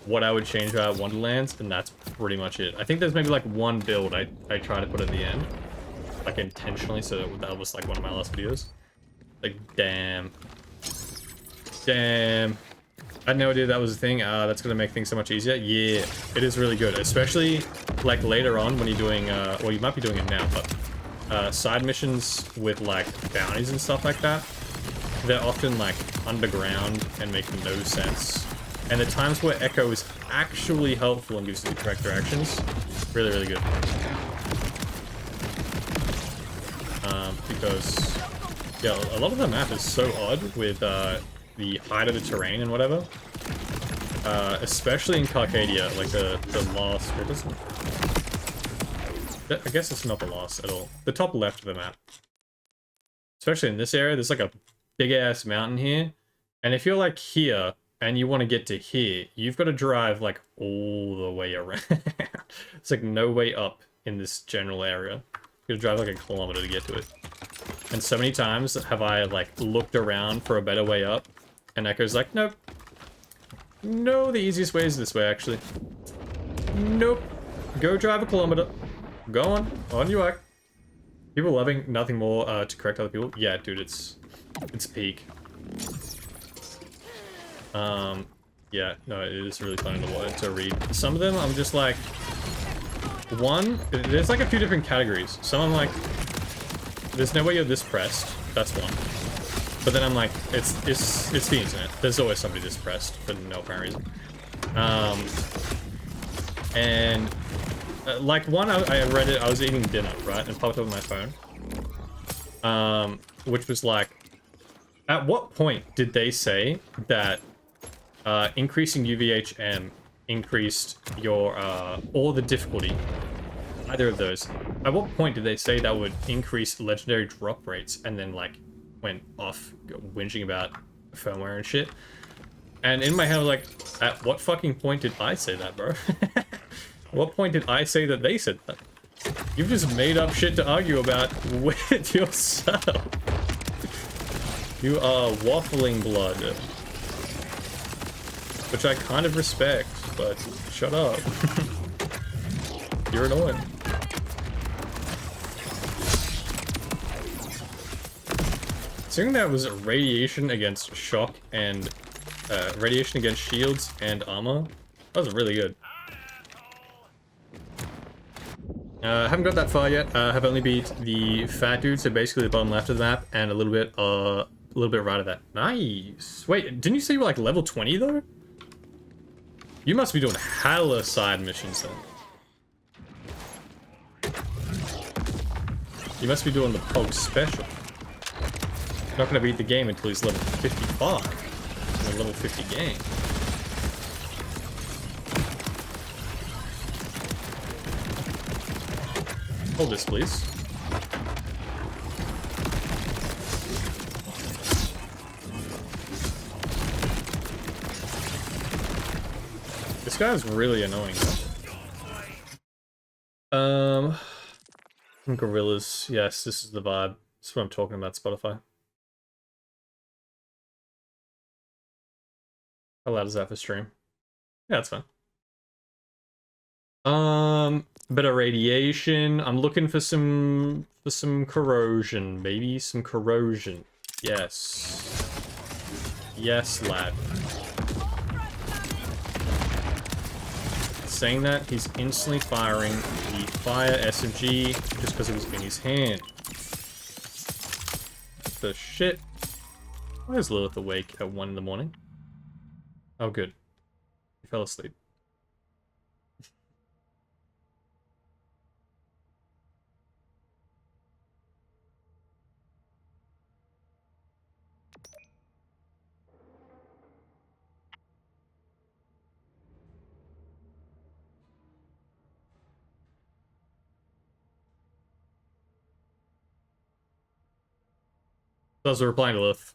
S1: what I would change about Wonderlands, and that's pretty much it. I think there's maybe like one build I try to put at the end, like intentionally, so that was like one of my last videos. Like, damn. I had no idea that was a thing. That's gonna make things so much easier. Yeah, it is really good, especially like later on when you're doing, well, you might be doing it now, but side missions with like bounties and stuff like that, they're often like underground and make no sense. And the times where Echo is actually helpful and gives you the correct directions, really, really good. Because, yeah, a lot of the map is so odd with the height of the terrain and whatever. Especially in Carcadia, like the last... What is it? I guess it's not the last at all. The top left of the map. Especially in this area, there's like a big-ass mountain here. And if you're like here... and you want to get to here, you've got to drive, like, all the way around. It's, like, no way up in this general area. You gotta drive, like, a kilometer to get to it. And so many times have I, like, looked around for a better way up, and Echo's like, nope. No, the easiest way is this way, actually. Nope. Go drive a kilometer. Go on your way. People loving nothing more to correct other people. Yeah, dude, it's peak. Yeah, no, it is really fun to read. Some of them, I'm just like, one, there's like a few different categories. Some I'm like, there's no way you're this pressed. That's one. But then I'm like, it's the internet. There's always somebody this pressed for no apparent reason. And like one, I read it, I was eating dinner, right? And it popped up on my phone. Which was like, at what point did they say that increasing UVHM increased your, or the difficulty, either of those. At what point did they say that would increase legendary drop rates and then, like, went off whinging about firmware and shit? And in my head, I was like, at what fucking point did I say that, bro? At what point did I say that they said that? You've just made up shit to argue about with yourself. You are waffling blood. Which I kind of respect, but shut up. You're annoying. Assuming that was radiation against shock and radiation against shields and armor. That was really good. Haven't got that far yet. Have only beat the fat dude, so basically the bottom left of the map, and a little bit right of that. Nice. Wait, didn't you say you were like level 20 though? You must be doing hella side missions then. You must be doing the Pog special. Not gonna beat the game until he's level 55. a level 50 game. Hold this, please. This guy's really annoying. Gorillas. Yes, this is the vibe. This is what I'm talking about, Spotify. How loud is that for stream? Yeah, that's fine. Bit of radiation. I'm looking for some corrosion, maybe some corrosion. Yes. Yes, lad. Saying that, he's instantly firing the fire SMG just because it was in his hand. What the shit? Why is Lilith awake at 1 in the morning? Oh, good. He fell asleep. I was replying to Lilith.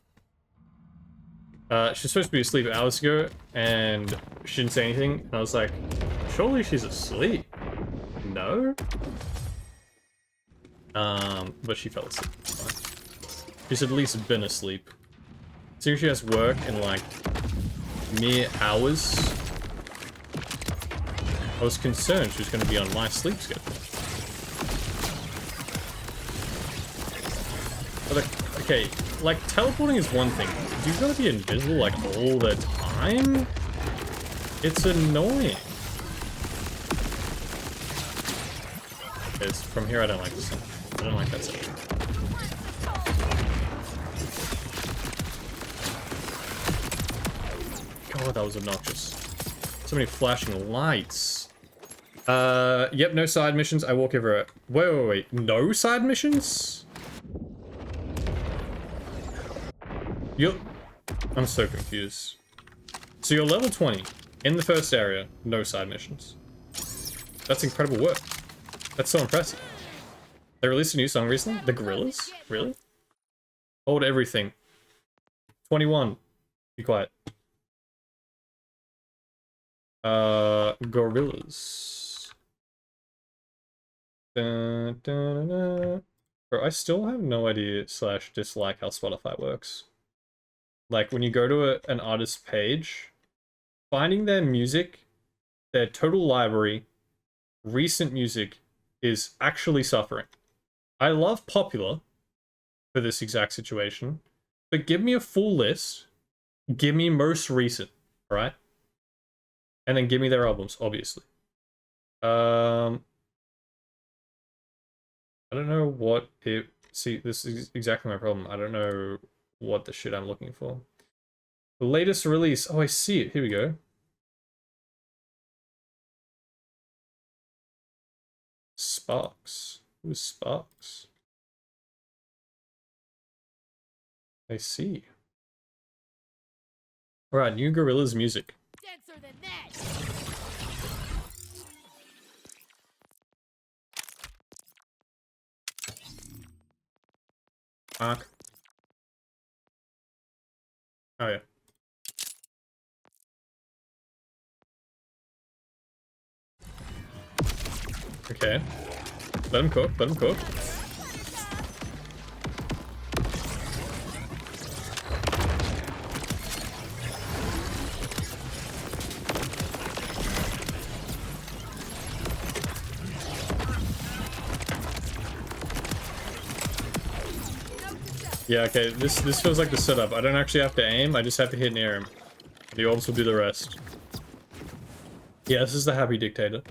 S1: She's supposed to be asleep hours ago, and she didn't say anything, and I was like, surely she's asleep. No? But she fell asleep. She's at least been asleep. Seeing she has work in, like, mere hours, I was concerned she was going to be on my sleep schedule. But, okay, like, teleporting is one thing. You've got to be invisible, like, all the time? It's annoying. Because from here, I don't like this thing. I don't like that section. God, that was obnoxious. So many flashing lights. Yep, no side missions. I walk everywhere. Wait. No side missions? Yup. I'm so confused. So you're level 20 in the first area, no side missions. That's incredible work. That's so impressive. They released a new song recently? The Gorillas? Really? Hold everything. 21. Be quiet. Gorillas. Dun, dun, dun. Bro, I still have no idea / dislike how Spotify works. Like, when you go to an artist's page, finding their music, their total library, recent music is actually suffering. I love popular for this exact situation, but give me a full list, give me most recent, right? And then give me their albums, obviously. I don't know what it... See, this is exactly my problem. I don't know what the shit I'm looking for. The latest release. Oh, I see it. Here we go. Sparks. Who's Sparks? I see. Alright, new Gorillaz music.
S2: Denser than that.
S1: Mark. Oh yeah. Okay. Let him cook, let him cook. Yeah, okay, this feels like the setup. I don't actually have to aim, I just have to hit near him. The orbs will do the rest. Yeah, this is the happy dictator.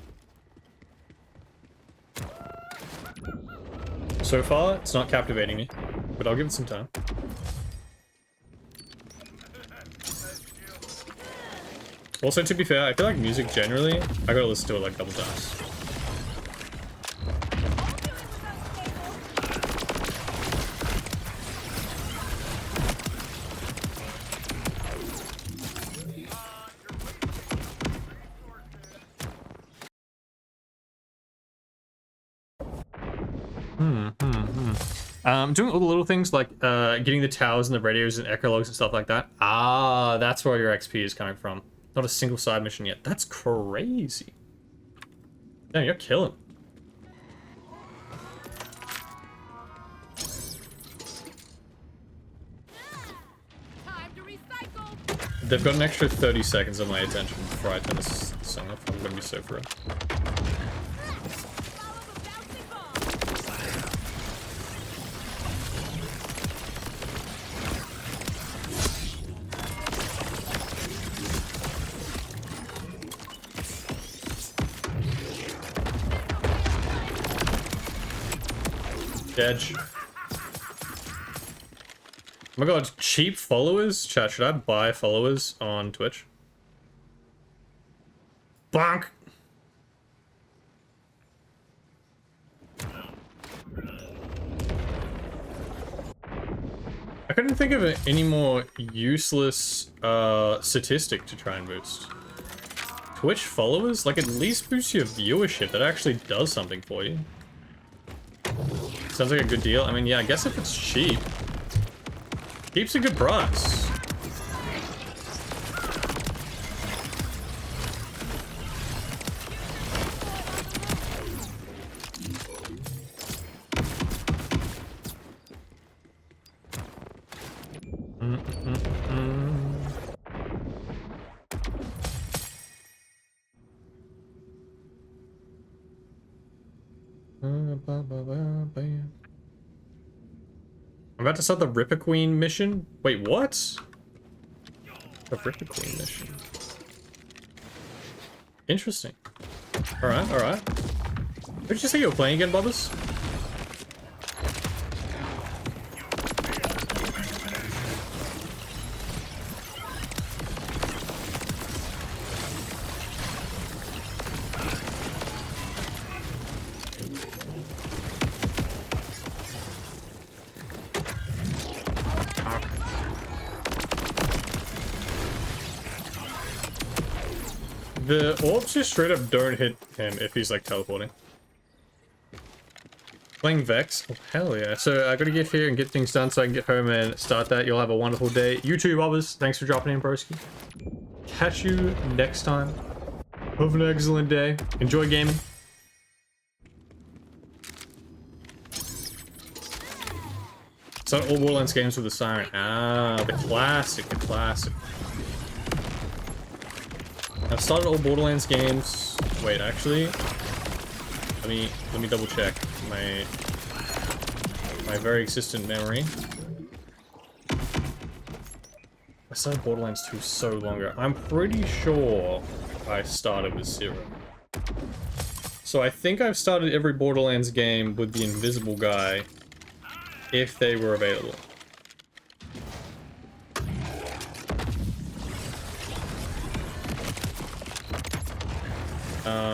S1: So far, it's not captivating me, but I'll give it some time. Also, to be fair, I feel like music generally, I gotta listen to it like double times. Doing all the little things like getting the towers and the radios and echologs and stuff like that. Ah, that's where your XP is coming from. Not a single side mission yet. That's crazy. Damn, you're killing. They've got an extra 30 seconds of my attention before I turn this song off. I'm gonna be so for it. Edge. Oh my god, cheap followers? Chat, should I buy followers on Twitch? Bonk! I couldn't think of any more useless statistic to try and boost. Twitch followers? Like, at least boost your viewership. That actually does something for you. Sounds like a good deal. I mean, yeah, I guess if it's cheap. Cheap's a good price. I'm about to start the Ripper Queen mission. Wait, what? The Ripper Queen mission. Interesting. Alright, alright. What did you say you were playing again, Bobbers? The orbs just straight up don't hit him if he's like teleporting. Playing Vex? Oh, hell yeah. So I gotta get here and get things done so I can get home and start that. You'll have a wonderful day. You too, Bobbers. Thanks for dropping in, broski. Catch you next time. Have an excellent day. Enjoy gaming. So all Borderlands games with the siren. Ah, the classic, the classic. I've started all Borderlands games. Wait, actually, let me double check my very existent memory. I started Borderlands 2 so long ago. I'm pretty sure I started with 0. So I think I've started every Borderlands game with the invisible guy, if they were available.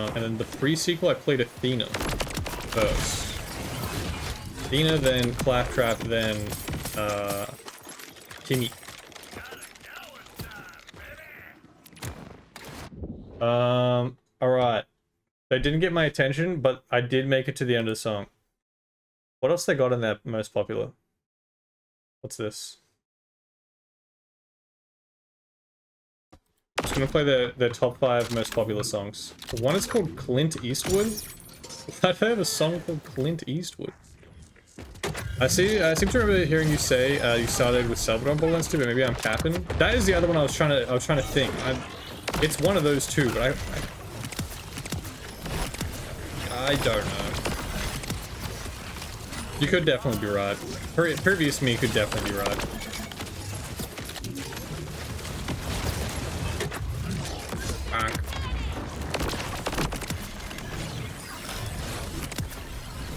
S1: And then the pre-sequel, I played Athena first. Athena, then Claptrap, then Timmy. Alright. They didn't get my attention, but I did make it to the end of the song. What else they got in there most popular? What's this? I'm gonna play the top 5 most popular songs. One is called Clint Eastwood. I've heard a song called Clint Eastwood. I seem to remember hearing you say you started with Salvador on Borderlands 2, but maybe I'm capping. That is the other one I was trying to think. It's one of those two, but I don't know. You could definitely be right. Previous me could definitely be right.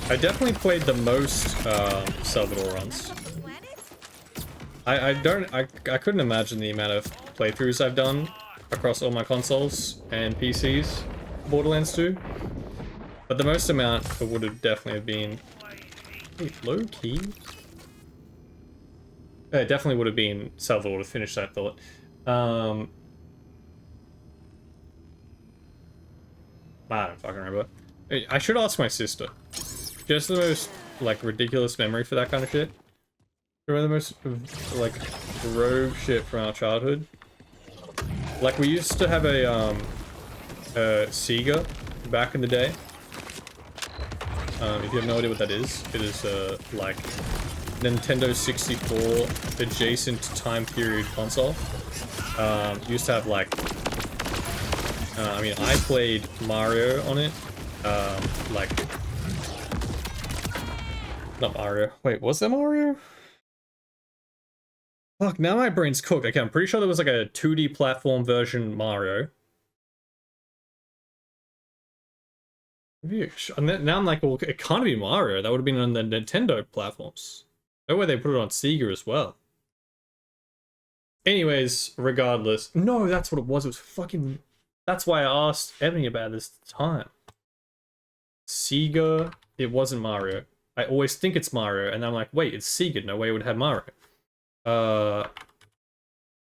S1: I definitely played the most Salvador runs. I couldn't imagine the amount of playthroughs I've done across all my consoles and PCs, Borderlands 2. But the most amount would have definitely been low key. It definitely would have been Salvador to finish that thought. I don't fucking remember. I should ask my sister. Just the most like ridiculous memory for that kind of shit? Remember the most like rogue shit from our childhood? Like we used to have a Sega back in the day. If you have no idea what that is, it is like Nintendo 64 adjacent time period console. Used to have like, I mean, I played Mario on it. Like, not Mario. Wait, was that Mario? Fuck, now my brain's cooked. Okay, I'm pretty sure there was like a 2D platform version Mario. Now I'm like, well, it can't be Mario. That would have been on the Nintendo platforms. No way they put it on Sega as well. Anyways, regardless. No, that's what it was. It was fucking... That's why I asked Ebony about this time. Sega, it wasn't Mario. I always think it's Mario, and I'm like, wait, it's Sega. No way it would have Mario. I'm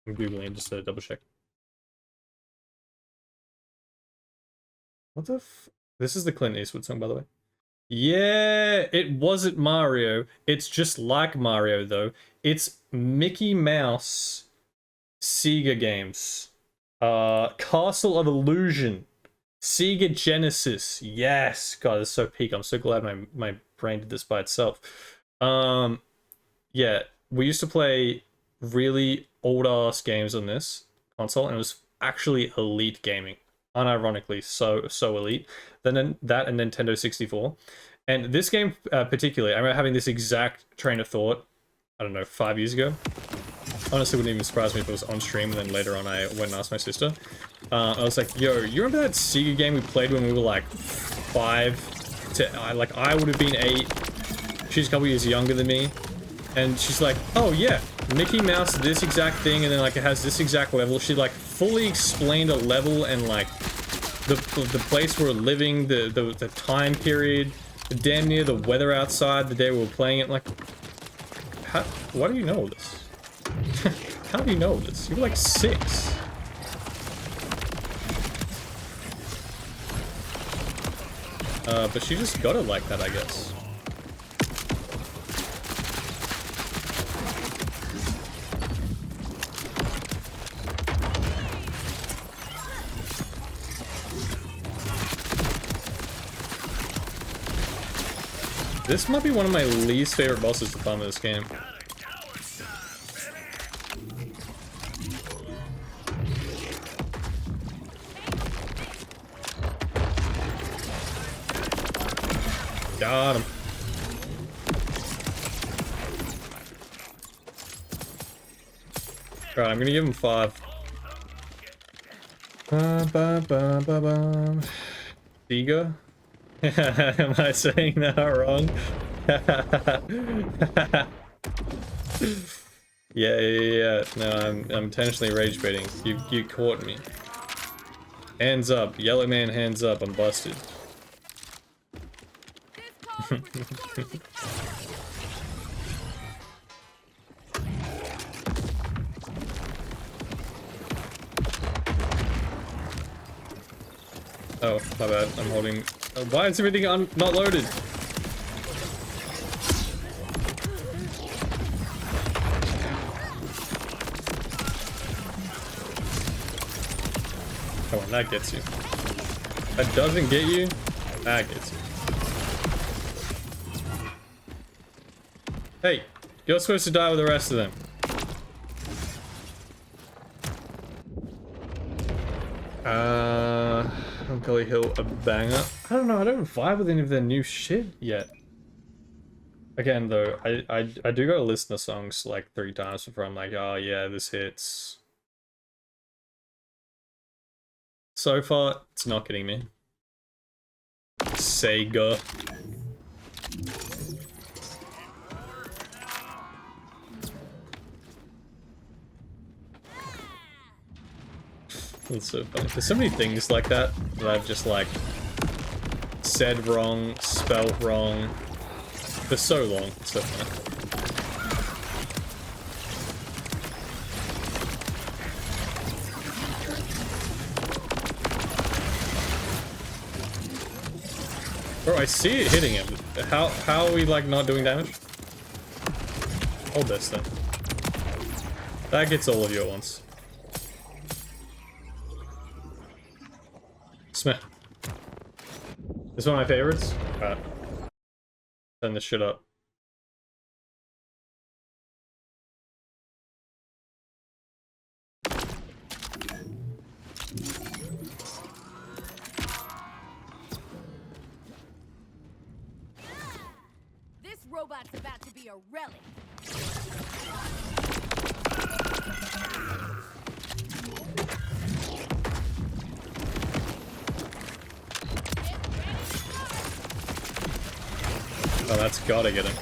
S1: Googling just to double check. What the f... This is the Clint Eastwood song, by the way. Yeah, it wasn't Mario. It's just like Mario, though. It's Mickey Mouse Sega games. Castle of Illusion. Sega Genesis. Yes. God, it's so peak. I'm so glad my brain did this by itself. Yeah, we used to play really old-ass games on this console, and it was actually elite gaming. Unironically, so elite. Then that and Nintendo 64. And this game particularly, I remember having this exact train of thought, I don't know, 5 years ago. Honestly, wouldn't even surprise me if it was on stream, and then later on I went and asked my sister. I was like, yo, you remember that Sega game we played when we were like 5 to, like I would have been 8. She's a couple years younger than me. And she's like, oh yeah, Mickey Mouse, this exact thing, and then like it has this exact level. She like fully explained a level and like the place we're living, the time period, damn near the weather outside the day we were playing it. Like, why do you know all this? How do you know this? You were like 6. But she just got it like that, I guess. This might be one of my least favorite bosses to farm in this game. Got him. Alright, I'm gonna give him 5. Sega? Am I saying that wrong? Yeah. No, I'm intentionally rage baiting. You caught me. Hands up, yellow man, hands up. I'm busted. Oh, my bad. I'm holding. Oh, why is everything not loaded? Come on, that gets you. That doesn't get you. That gets you. Hey, you're supposed to die with the rest of them. Gully Hill, a banger. I don't know, I don't vibe with any of their new shit yet. Again, though, I do gotta listen to songs like 3 times before I'm like, oh yeah, this hits. So far, it's not getting me. Sega. That's so funny. There's so many things like that that I've just like said wrong, spelled wrong for so long. It's so funny. Bro, I see it hitting him. How are we like not doing damage? Hold this then. That gets all of you at once. Smell. This is one of my favorites. Alright. Turn this shit up.
S2: This robot's about to be a relic.
S1: Oh, that's gotta get him.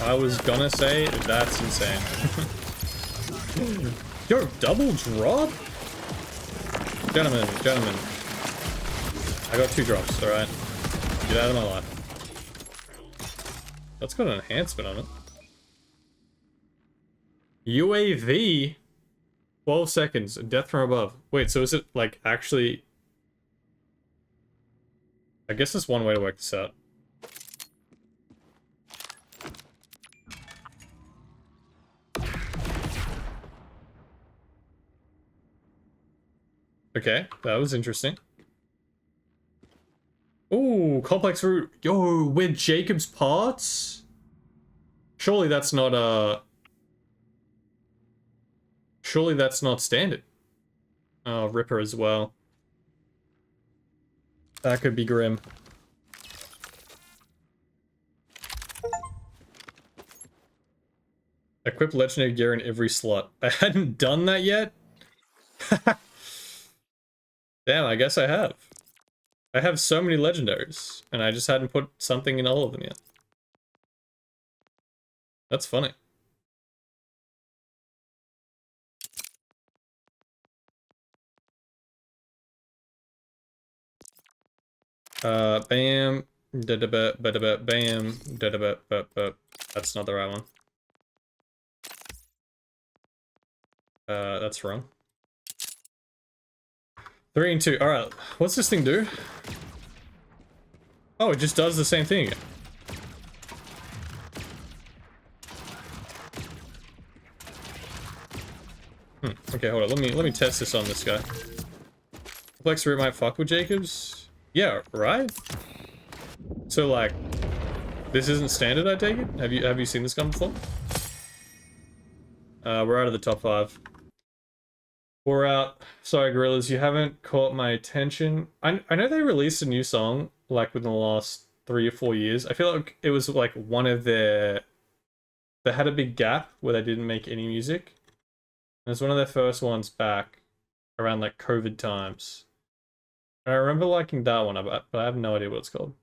S1: I was gonna say, that's insane. Yo, double drop? Gentlemen. I got 2 drops, alright. Get out of my life. That's got an enhancement on it. UAV? 12 seconds, death from above. Wait, so is it, like, actually... I guess that's one way to work this out. Okay, that was interesting. Ooh, complex route. Yo, with Jacob's parts? Surely that's not, surely that's not standard. Oh, Ripper as well. That could be grim. Equip legendary gear in every slot. I hadn't done that yet? Damn, I guess I have. I have so many legendaries, and I just hadn't put something in all of them yet. That's funny. Bam, bam, that's not the right one. That's wrong. 3 and 2. Alright, what's this thing do? Oh, it just does the same thing again. Okay, hold on. Let me test this on this guy. Complex route might fuck with Jacobs? Yeah, right? So like, this isn't standard, I take it? Have you seen this gun before? We're out of the top 5. We're out. Sorry, Gorillas, you haven't caught my attention. I know they released a new song, like, within the last 3 or 4 years. I feel like it was, like, one of their... They had a big gap where they didn't make any music. It was one of their first ones back around, like, COVID times. And I remember liking that one, but I have no idea what it's called.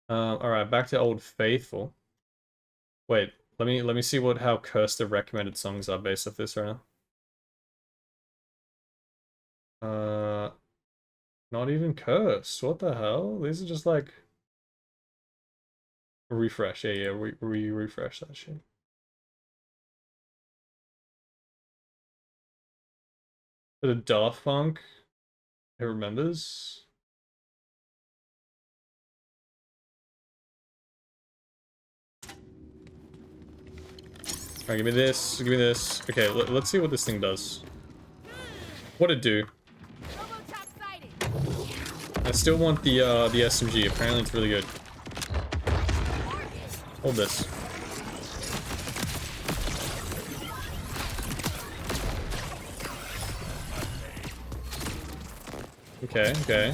S1: Alright, back to Old Faithful. Wait. Let me see how cursed the recommended songs are based off this right now. Not even cursed. What the hell? These are just like refresh. Yeah, refresh that shit. Bit of Daft Punk. Who remembers? Alright, give me this, give me this. Okay, let's see what this thing does. What'd it do? I still want the SMG. Apparently it's really good. Hold this. Okay.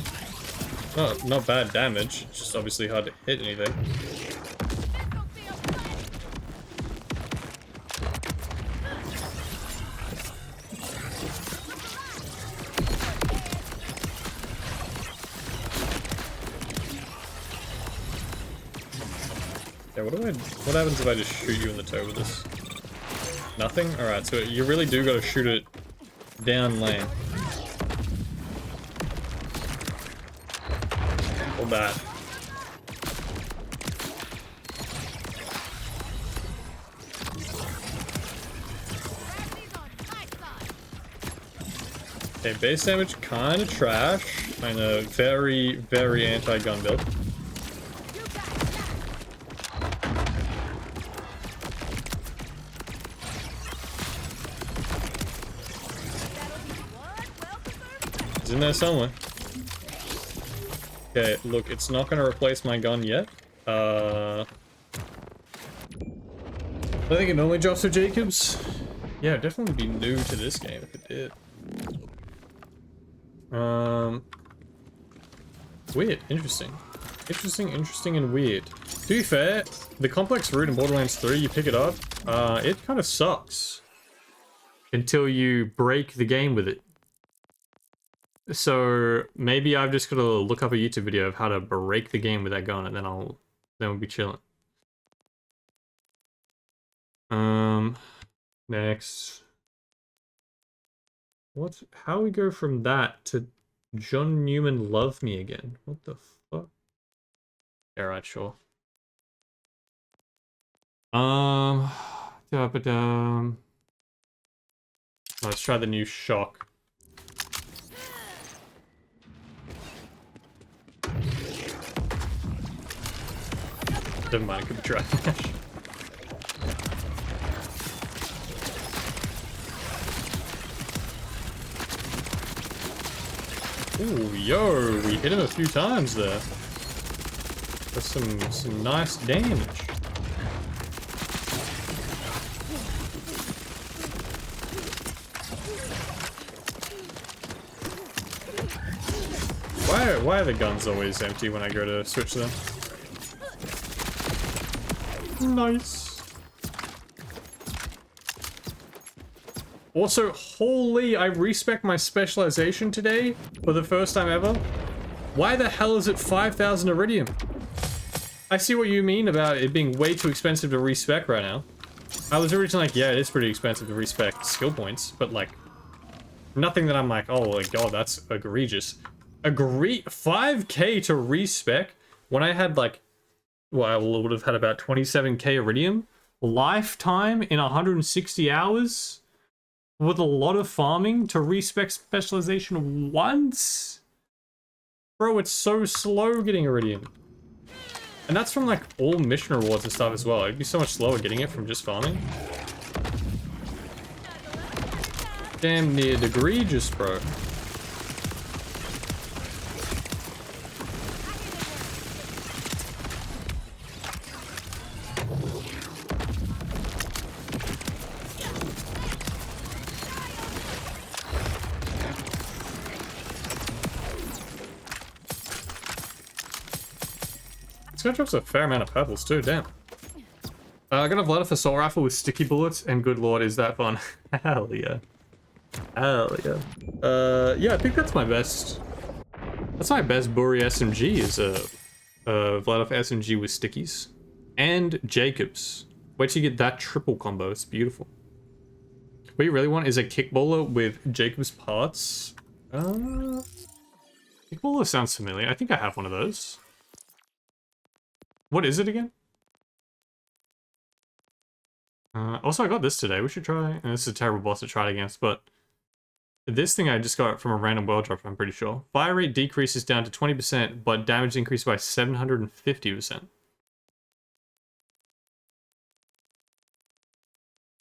S1: Oh, not bad damage. It's just obviously hard to hit anything. What happens if I just shoot you in the toe with this? Nothing? Alright, so you really do gotta shoot it down lane. Hold that. Okay, base damage kind of trash. I know, very, very anti-gun build. It's in there somewhere. Okay, look, it's not going to replace my gun yet. I think it normally drops with Jacobs. Yeah, it'd definitely be new to this game if it did. Weird, interesting. Interesting, and weird. To be fair, the complex route in Borderlands 3, you pick it up, it kind of sucks. Until you break the game with it. So, maybe I've just got to look up a YouTube video of how to break the game with that gun, and then we'll be chilling. Next. How we go from that to John Newman Love Me Again? What the fuck? Alright, sure. Let's try the new Shock. Never mind, it could be trash. Ooh, yo, we hit him a few times there. That's some nice damage. Why are the guns always empty when I go to switch them? Nice. Also, holy, I respec my specialization today for the first time ever. Why the hell is it 5,000 iridium? I see what you mean about it being way too expensive to respec right now. I was originally like, yeah, it is pretty expensive to respec skill points, but like, nothing that I'm like, oh my god, that's egregious. 5k to respec when I had like, well, I would have had about 27k iridium. Lifetime in 160 hours with a lot of farming to respec specialization once? Bro, it's so slow getting iridium. And that's from like all mission rewards and stuff as well. It'd be so much slower getting it from just farming. Damn near egregious, bro. This guy drops a fair amount of purples too, damn. I got a Vladif assault rifle with sticky bullets, and good lord, is that fun. Hell yeah. Hell yeah. Yeah, I think that's my best. That's my best Buri SMG is a Vladif SMG with stickies. And Jacobs. Wait till you get that triple combo, it's beautiful. What you really want is a kickballer with Jacobs parts. Kickballer sounds familiar. I think I have one of those. What is it again? Also, I got this today. We should try. And this is a terrible boss to try it against, but this thing I just got from a random world drop, I'm pretty sure. Fire rate decreases down to 20%, but damage increased by 750%.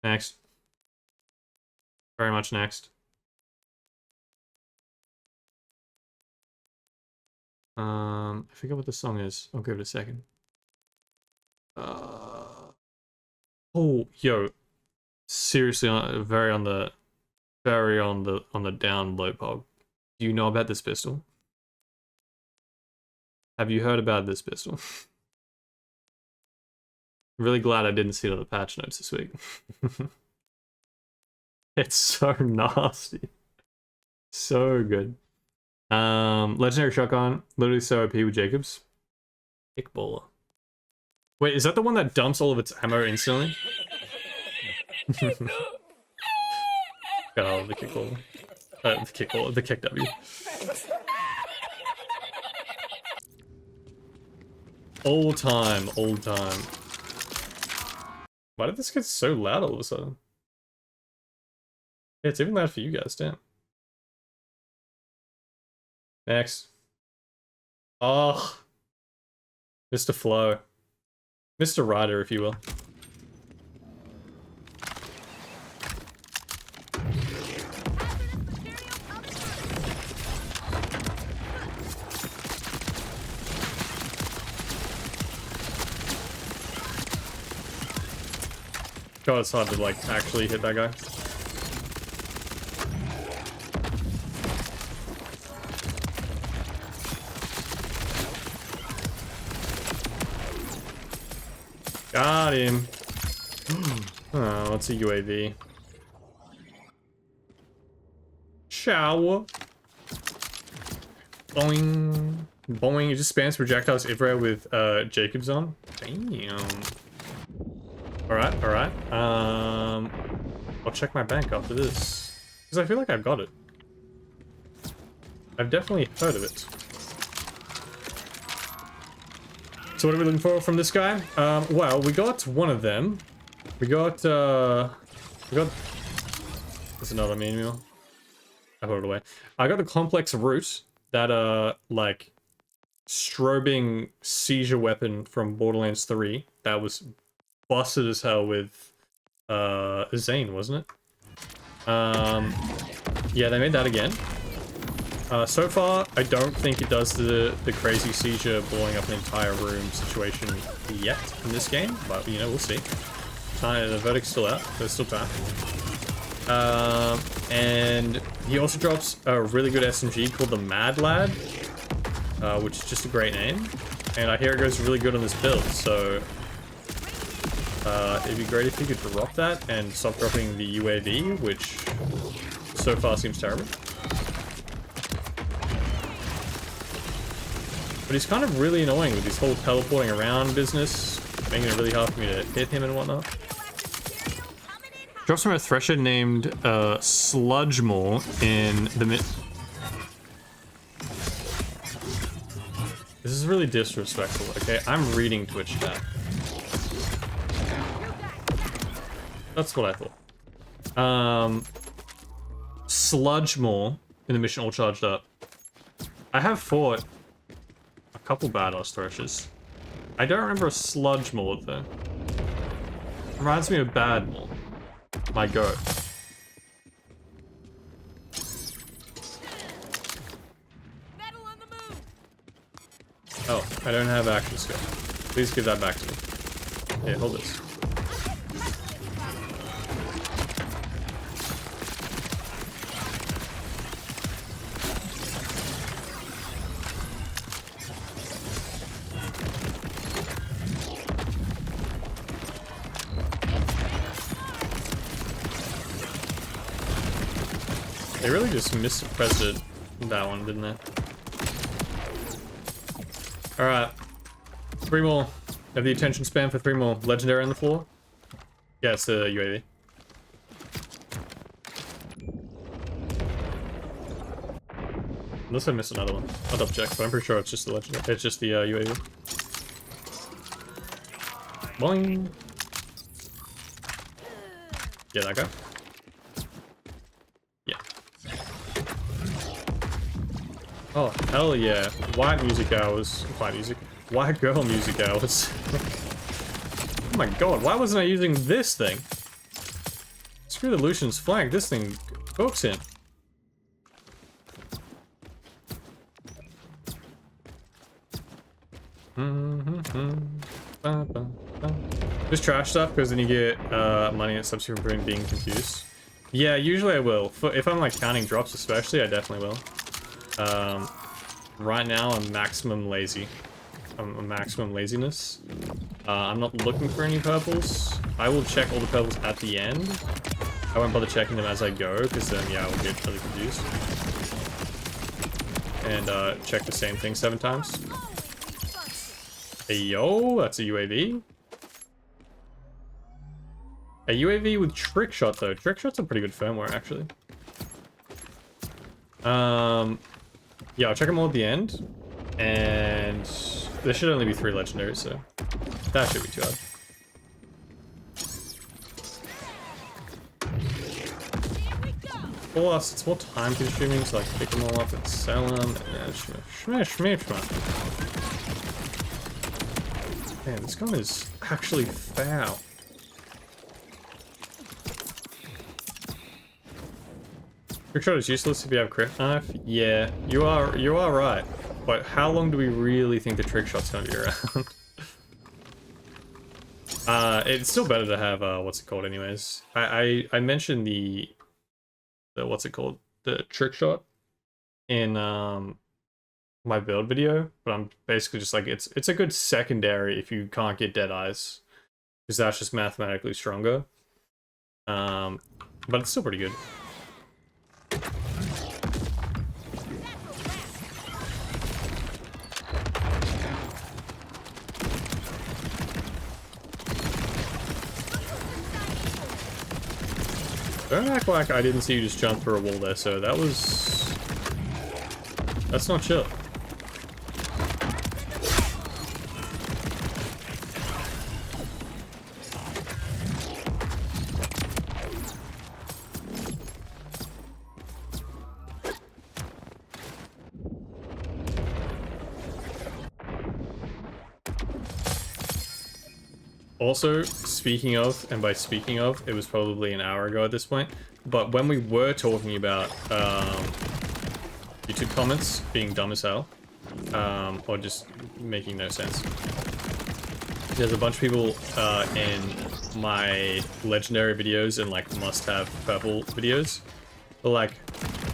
S1: Next. Very much next. I forget what the song is. I'll give it a second. Oh, yo, seriously, very on the down low pog. Do you know about this pistol? Have you heard about this pistol? Really glad I didn't see it on the patch notes this week. It's so nasty, so good. Legendary shotgun, literally so OP with Jacobs. Kickballer. Wait, is that the one that dumps all of its ammo instantly? Oh, the kickballer. The kick W. Old time. Why did this get so loud all of a sudden? Yeah, it's even loud for you guys, damn. Next. Oh. Mr. Flow. Mr. Rider, if you will. God, it's hard to, like, actually hit that guy. Got him. Oh, what's a UAV? Shower. Boing. Boing. It just spams projectiles everywhere with Jacobs on. Damn. Alright, alright. I'll check my bank after this. Because I feel like I've got it. I've definitely heard of it. So what are we looking for from this guy? Well, we got one of them. We got, there's another manual. I put it away. I got the complex root, that, like, strobing seizure weapon from Borderlands 3. That was busted as hell with, Zane, wasn't it? Yeah, they made that again. So far, I don't think it does the crazy seizure blowing up an entire room situation yet in this game, but, you know, we'll see. The verdict's still out, so it's still time. And he also drops a really good SMG called the Madlad, which is just a great name. And I hear it goes really good on this build, so it'd be great if you could drop that and stop dropping the UAV, which so far seems terrible. But he's kind of really annoying with his whole teleporting around business, making it really hard for me to hit him and whatnot. Drops from a thresher named Sludgemore in the mid. This is really disrespectful, okay? I'm reading Twitch chat. That's what I thought. Sludgemore in the mission all charged up. I have fought a couple badass threshers. I don't remember a Sludgemore though. Reminds me of Badmore. My goat. Oh, I don't have action skill. Please give that back to me. Here, hold this. They really just mispressed that one, didn't they? Alright. 3 more. Have the attention span for 3 more. Legendary on the floor? Yeah, it's the UAV. Unless I missed another one. I'll double check, but I'm pretty sure it's just the legendary. It's just the UAV. Boing! Yeah, that guy. Oh, hell yeah. White music hours. White music. White girl music hours. Oh my god, why wasn't I using this thing? Screw the Lucian's flank, this thing hooks him. Just trash stuff, because then you get money that stops you from being confused. Yeah, usually I will. If I'm like counting drops especially, I definitely will. Right now I'm maximum lazy. I'm maximum laziness. I'm not looking for any purples. I will check all the purples at the end. I won't bother checking them as I go, because then, yeah, I will get really confused. And, check the same thing 7 times. Hey, yo, that's a UAV. A UAV with trick shot, though. Trick shot's a pretty good firmware, actually. Yeah, I'll check them all at the end. And there should only be 3 legendaries, so that should be too hard. Plus, it's more time consuming, so I can pick them all up and sell them. And smash. Man, this gun is actually foul. Trickshot is useless if you have a crit knife. Yeah, you are right. But how long do we really think the trickshot's gonna be around? It's still better to have what's it called anyways. I mentioned the what's it called? The trickshot in my build video, but I'm basically just like it's a good secondary if you can't get dead eyes, because that's just mathematically stronger. But it's still pretty good. Don't act like I didn't see you just jump through a wall there, so that's not chill. Also, speaking of, and by speaking of, it was probably an hour ago at this point, but when we were talking about YouTube comments being dumb as hell, or just making no sense, there's a bunch of people in my legendary videos and like must-have purple videos, they're like,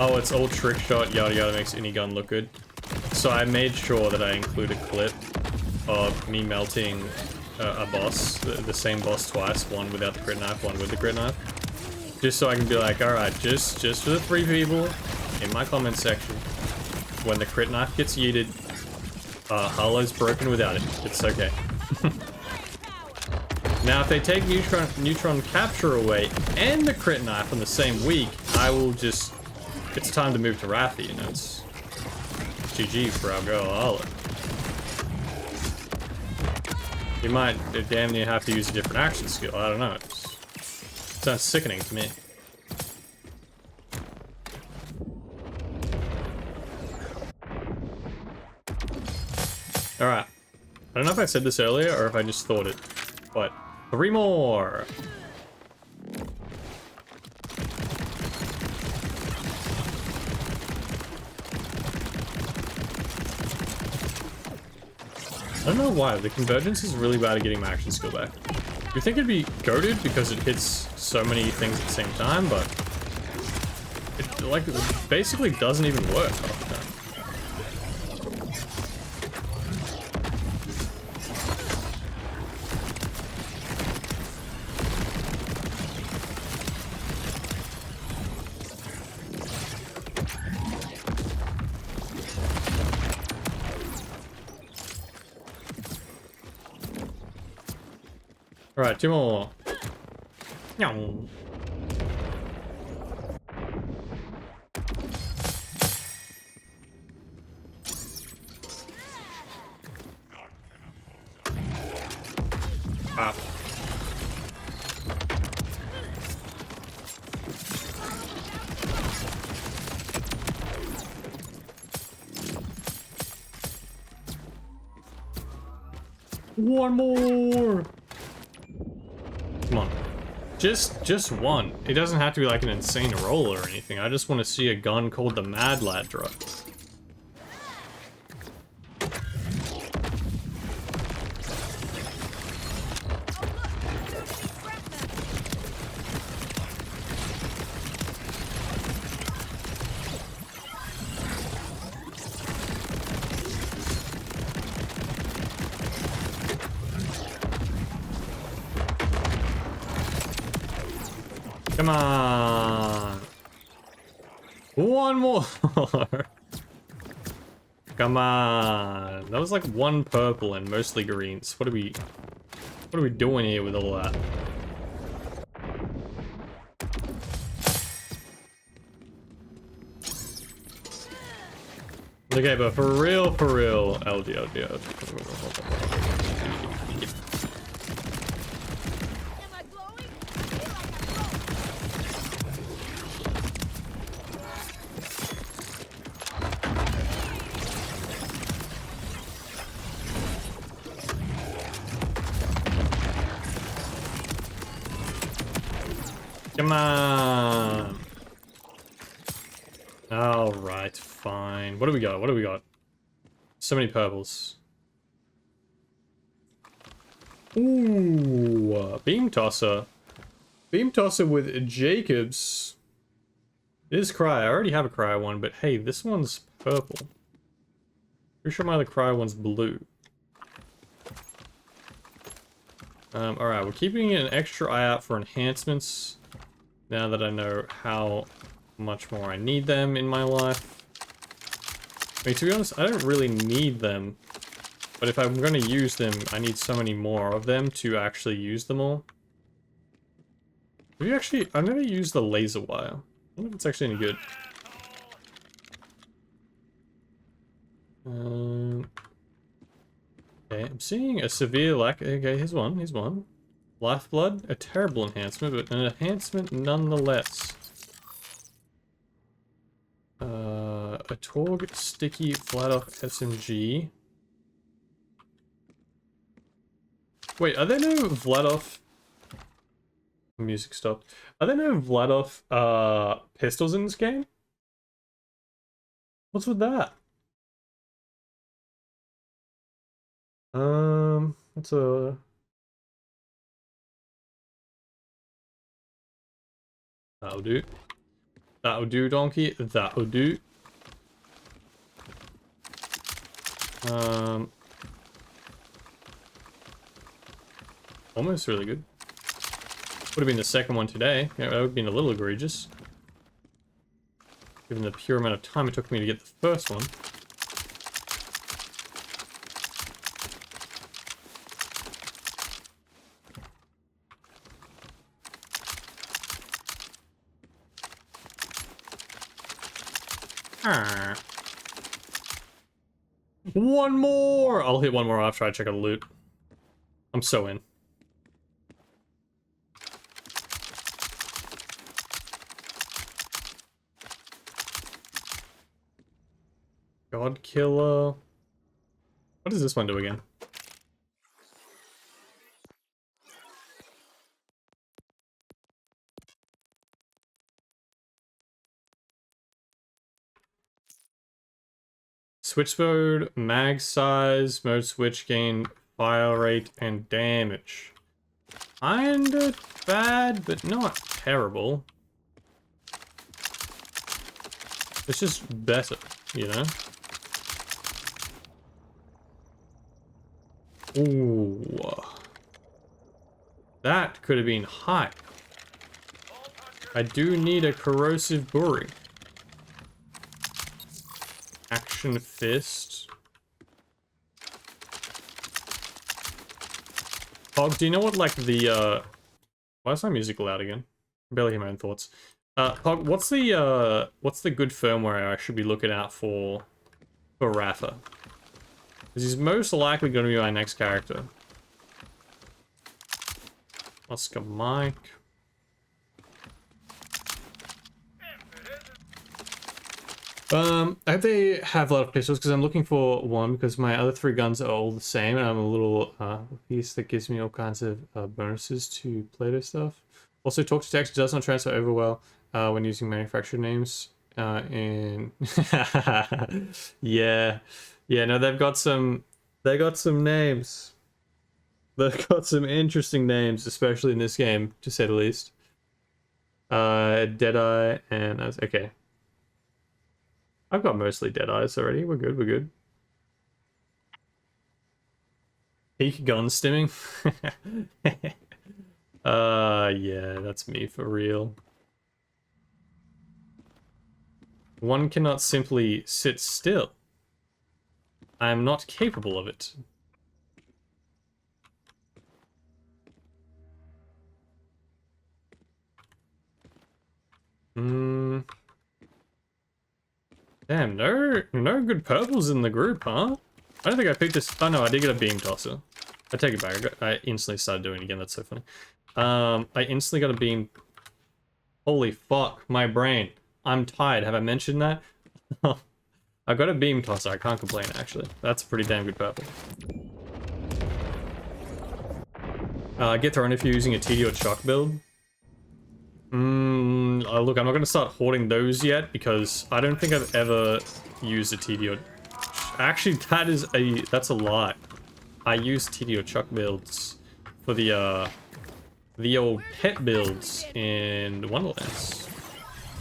S1: oh, it's all trick shot, yada yada, makes any gun look good. So I made sure that I include a clip of me melting a boss, the same boss twice, one without the crit knife, one with the crit knife, just so I can be like, alright, just for the 3 people in my comment section, when the crit knife gets yeeted, Harlow's broken without it, it's okay. Now if they take neutron capture away and the crit knife on the same week, I will just, it's time to move to Wrathy, you know, it's GG for our girl Harlow. You might damn near have to use a different action skill. I don't know. It sounds sickening to me. Alright. I don't know if I said this earlier or if I just thought it, but 3 more! I don't know why, the convergence is really bad at getting my action skill back. You think it'd be goated because it hits so many things at the same time, but it like basically doesn't even work half the time. Alright, 2 more. Meow. Ah. One more. Come on. Just one. It doesn't have to be like an insane roll or anything. I just want to see a gun called the Madlad drop. Come on. One more. Come on. That was like 1 purple and mostly greens. What are we doing here with all that? Okay, but for real, LD. Come on. Alright, fine. What do we got? What do we got? So many purples. Ooh, beam tosser. Beam tosser with Jacobs. It is cryo. I already have a cryo one, but hey, this one's purple. Pretty sure my other cryo one's blue. Alright, we're keeping an extra eye out for enhancements. Now that I know how much more I need them in my life. I mean, to be honest, I don't really need them. But if I'm going to use them, I need so many more of them to actually use them all. Have you actually... I've never used the laser wire. I don't know if it's actually any good. Okay, I'm seeing a severe lack... Okay, here's one, here's one. Lifeblood, a terrible enhancement, but an enhancement nonetheless. A Torg sticky flat-off SMG. Wait, are there no Vladoff... Music stopped. Are there no Vladoff, pistols in this game? What's with that? What's a... That'll do. That'll do, donkey. That'll do. Almost really good. Would have been the second one today. Yeah, that would have been a little egregious. Given the pure amount of time it took me to get the first one. One more! I'll hit one more after I check out the loot. I'm so in. God Killer. What does this one do again? Switch mode, mag size, mode switch gain, fire rate, and damage. Kinda bad, but not terrible. It's just better, you know? Ooh. That could have been high. I do need a corrosive bury. Action fist. Pog, do you know what, like, the, why is my music loud again? I barely hear my own thoughts. Pog, what's the good firmware I should be looking out for Rafa? Because he's most likely going to be my next character. Oscar Mike. I hope they have a lot of pistols because I'm looking for one because my other three guns are all the same and I'm a little piece that gives me all kinds of bonuses to Play-Doh stuff. Also, talk to text does not transfer over well when using manufacturer names. Yeah, no, they've got some names. They've got some interesting names, especially in this game, to say the least. Deadeye and okay. I've got mostly Deadeyes already. We're good, we're good. Peak gun stimming. Yeah, that's me for real. One cannot simply sit still. I am not capable of it. Damn, no good purples in the group, huh? I don't think I picked this. Oh no, I did get a beam tosser. I take it back. I instantly started doing it again. That's so funny. I instantly got a beam. Holy fuck, my brain. I'm tired. Have I mentioned that? I got a beam tosser. I can't complain, actually. That's a pretty damn good purple. Get thrown if you're using a TD or chalk build. Look, I'm not going to start hoarding those yet because I don't think I've ever used a TDO. Actually, that's a lie. I use TDO chuck builds for the old pet builds in Wonderlands.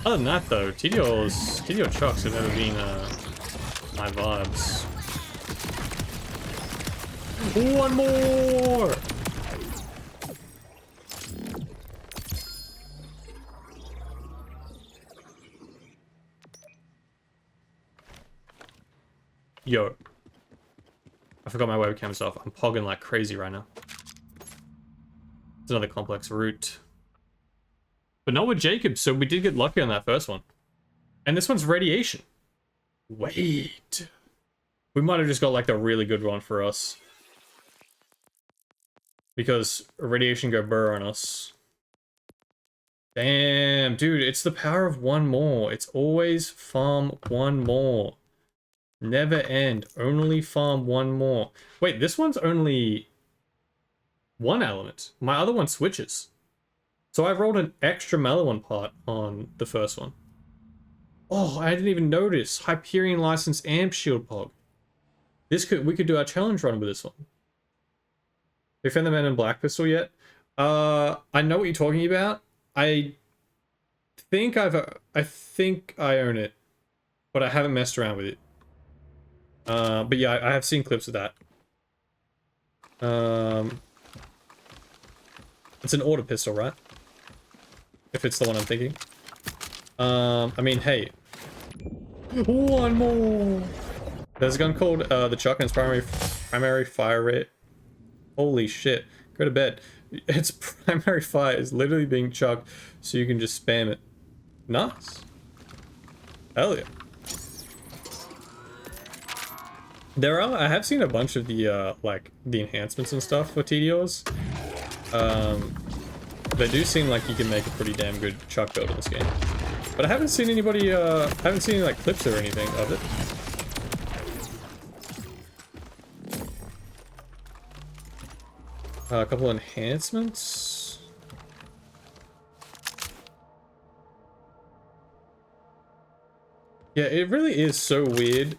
S1: Other than that, though, TDO chucks have never been my vibes. One more. Yo, I forgot my webcam's off. I'm pogging like crazy right now. It's another complex route. But not with Jacob, so we did get lucky on that first one. And this one's radiation. Wait. We might have just got like the really good one for us. Because radiation go burr on us. Damn, dude, it's the power of one more. It's always farm one more. Never end. Only farm one more. Wait, this one's only one element. My other one switches. So I rolled an extra Maliwan part on the first one. Oh, I didn't even notice. Hyperion license amp shield pog. We could do our challenge run with this one. We found the Man in Black pistol yet? I know what you're talking about. I think I own it, but I haven't messed around with it. But yeah, I have seen clips of that. It's an auto pistol, right? If it's the one I'm thinking. I mean, hey. One more! There's a gun called the Chuck, and its primary fire rate. Holy shit. Go to bed. Its primary fire is literally being chucked, so you can just spam it. Nice. Hell yeah. I have seen a bunch of the, like, the enhancements and stuff for TDOs. They do seem like you can make a pretty damn good chuck build in this game. But I haven't seen anybody, haven't seen any, like, clips or anything of it. A couple enhancements. Yeah, it really is so weird.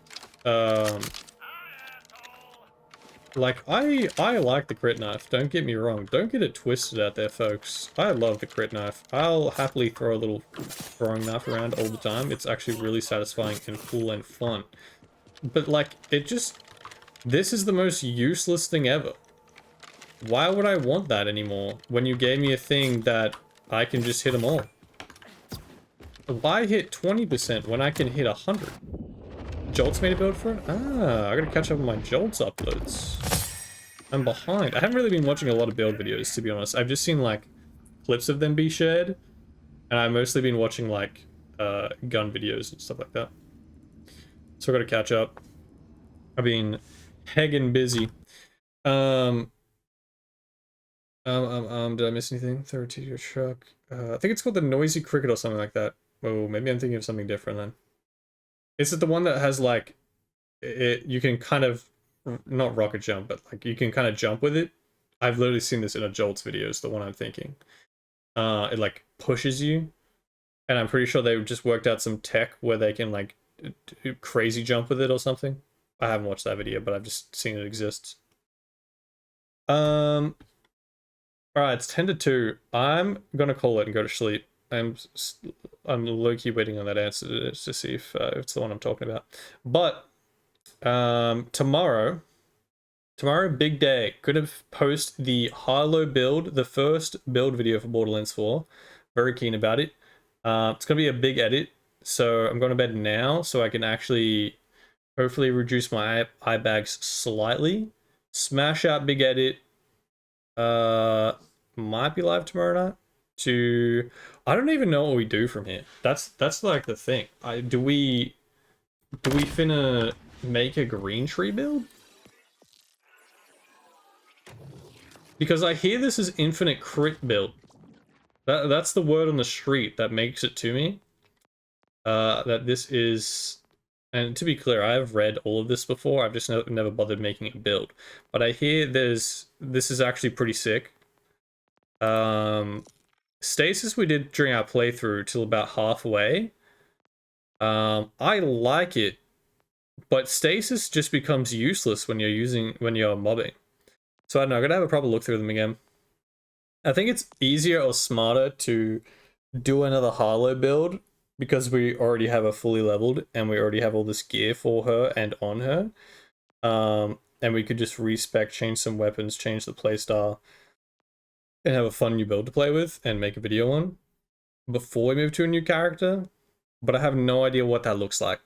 S1: Like, I like the crit knife, don't get me wrong. Don't get it twisted out there, folks. I love the crit knife. I'll happily throw a little throwing knife around all the time. It's actually really satisfying and cool and fun. But, like, this is the most useless thing ever. Why would I want that anymore when you gave me a thing that I can just hit them all? Why hit 20% when I can hit 100? Jolt's made a build for it? Ah, I gotta catch up on my Jolt's uploads. I'm behind. I haven't really been watching a lot of build videos, to be honest. I've just seen, like, clips of them be shared. And I've mostly been watching, like, gun videos and stuff like that. So I gotta catch up. I've been hegging busy. Did I miss anything? Third tier truck. I think it's called the Noisy Cricket or something like that. Oh, maybe I'm thinking of something different then. Is it the one that has, like, you can kind of, not rocket jump, but, like, you can kind of jump with it? I've literally seen this in a Jolts video, is the one I'm thinking. It, like, pushes you. And I'm pretty sure they just worked out some tech where they can, like, do crazy jump with it or something. I haven't watched that video, but I've just seen it exists. Alright, it's 10 to 2. I'm gonna call it and go to sleep. I'm low-key waiting on that answer to see if it's the one I'm talking about. But tomorrow, big day. Gonna post the high-low build, the first build video for Borderlands 4. Very keen about it. It's gonna be a big edit, so I'm going to bed now so I can actually hopefully reduce my eye bags slightly. Smash out big edit. Might be live tomorrow night. I don't even know what we do from here. That's like the thing. Do we finna make a green tree build? Because I hear this is infinite crit build. That's the word on the street that makes it to me. That this is, and to be clear, I have read all of this before. I've just never bothered making a build. But I hear this is actually pretty sick. Stasis we did during our playthrough till about halfway. I like it, but stasis just becomes useless when you're mobbing. So I don't know, I'm gonna have a proper look through them again. I think it's easier or smarter to do another Harlow build because we already have her fully leveled and we already have all this gear for her and on her. And we could just respec, change some weapons, change the playstyle, and have a fun new build to play with and make a video on before we move to a new character. But I have no idea what that looks like.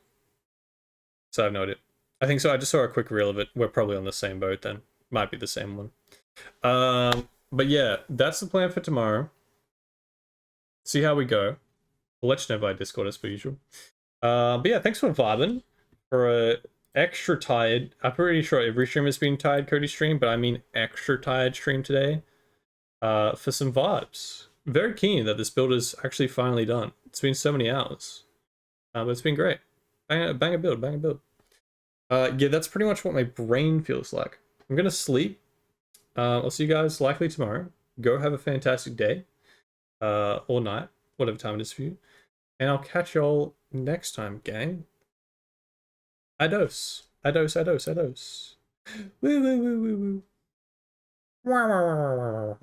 S1: So I have no idea. I think so. I just saw a quick reel of it. We're probably on the same boat then. Might be the same one. But yeah, that's the plan for tomorrow. See how we go. We'll let you know via Discord as per usual. But yeah, thanks for vibing. For a extra tired, I'm pretty sure every stream has been tired, Kody stream, but I mean extra tired stream today. For some vibes. Very keen that this build is actually finally done. It's been so many hours. But it's been great. Bang a build, bang a build. Yeah, that's pretty much what my brain feels like. I'm gonna sleep. I'll see you guys likely tomorrow. Go have a fantastic day. Or night, whatever time it is for you. And I'll catch y'all next time, gang. Adios. Adios, adios, adios. Woo, woo, woo, woo, woo. Wah, wah, wah, wah, wah.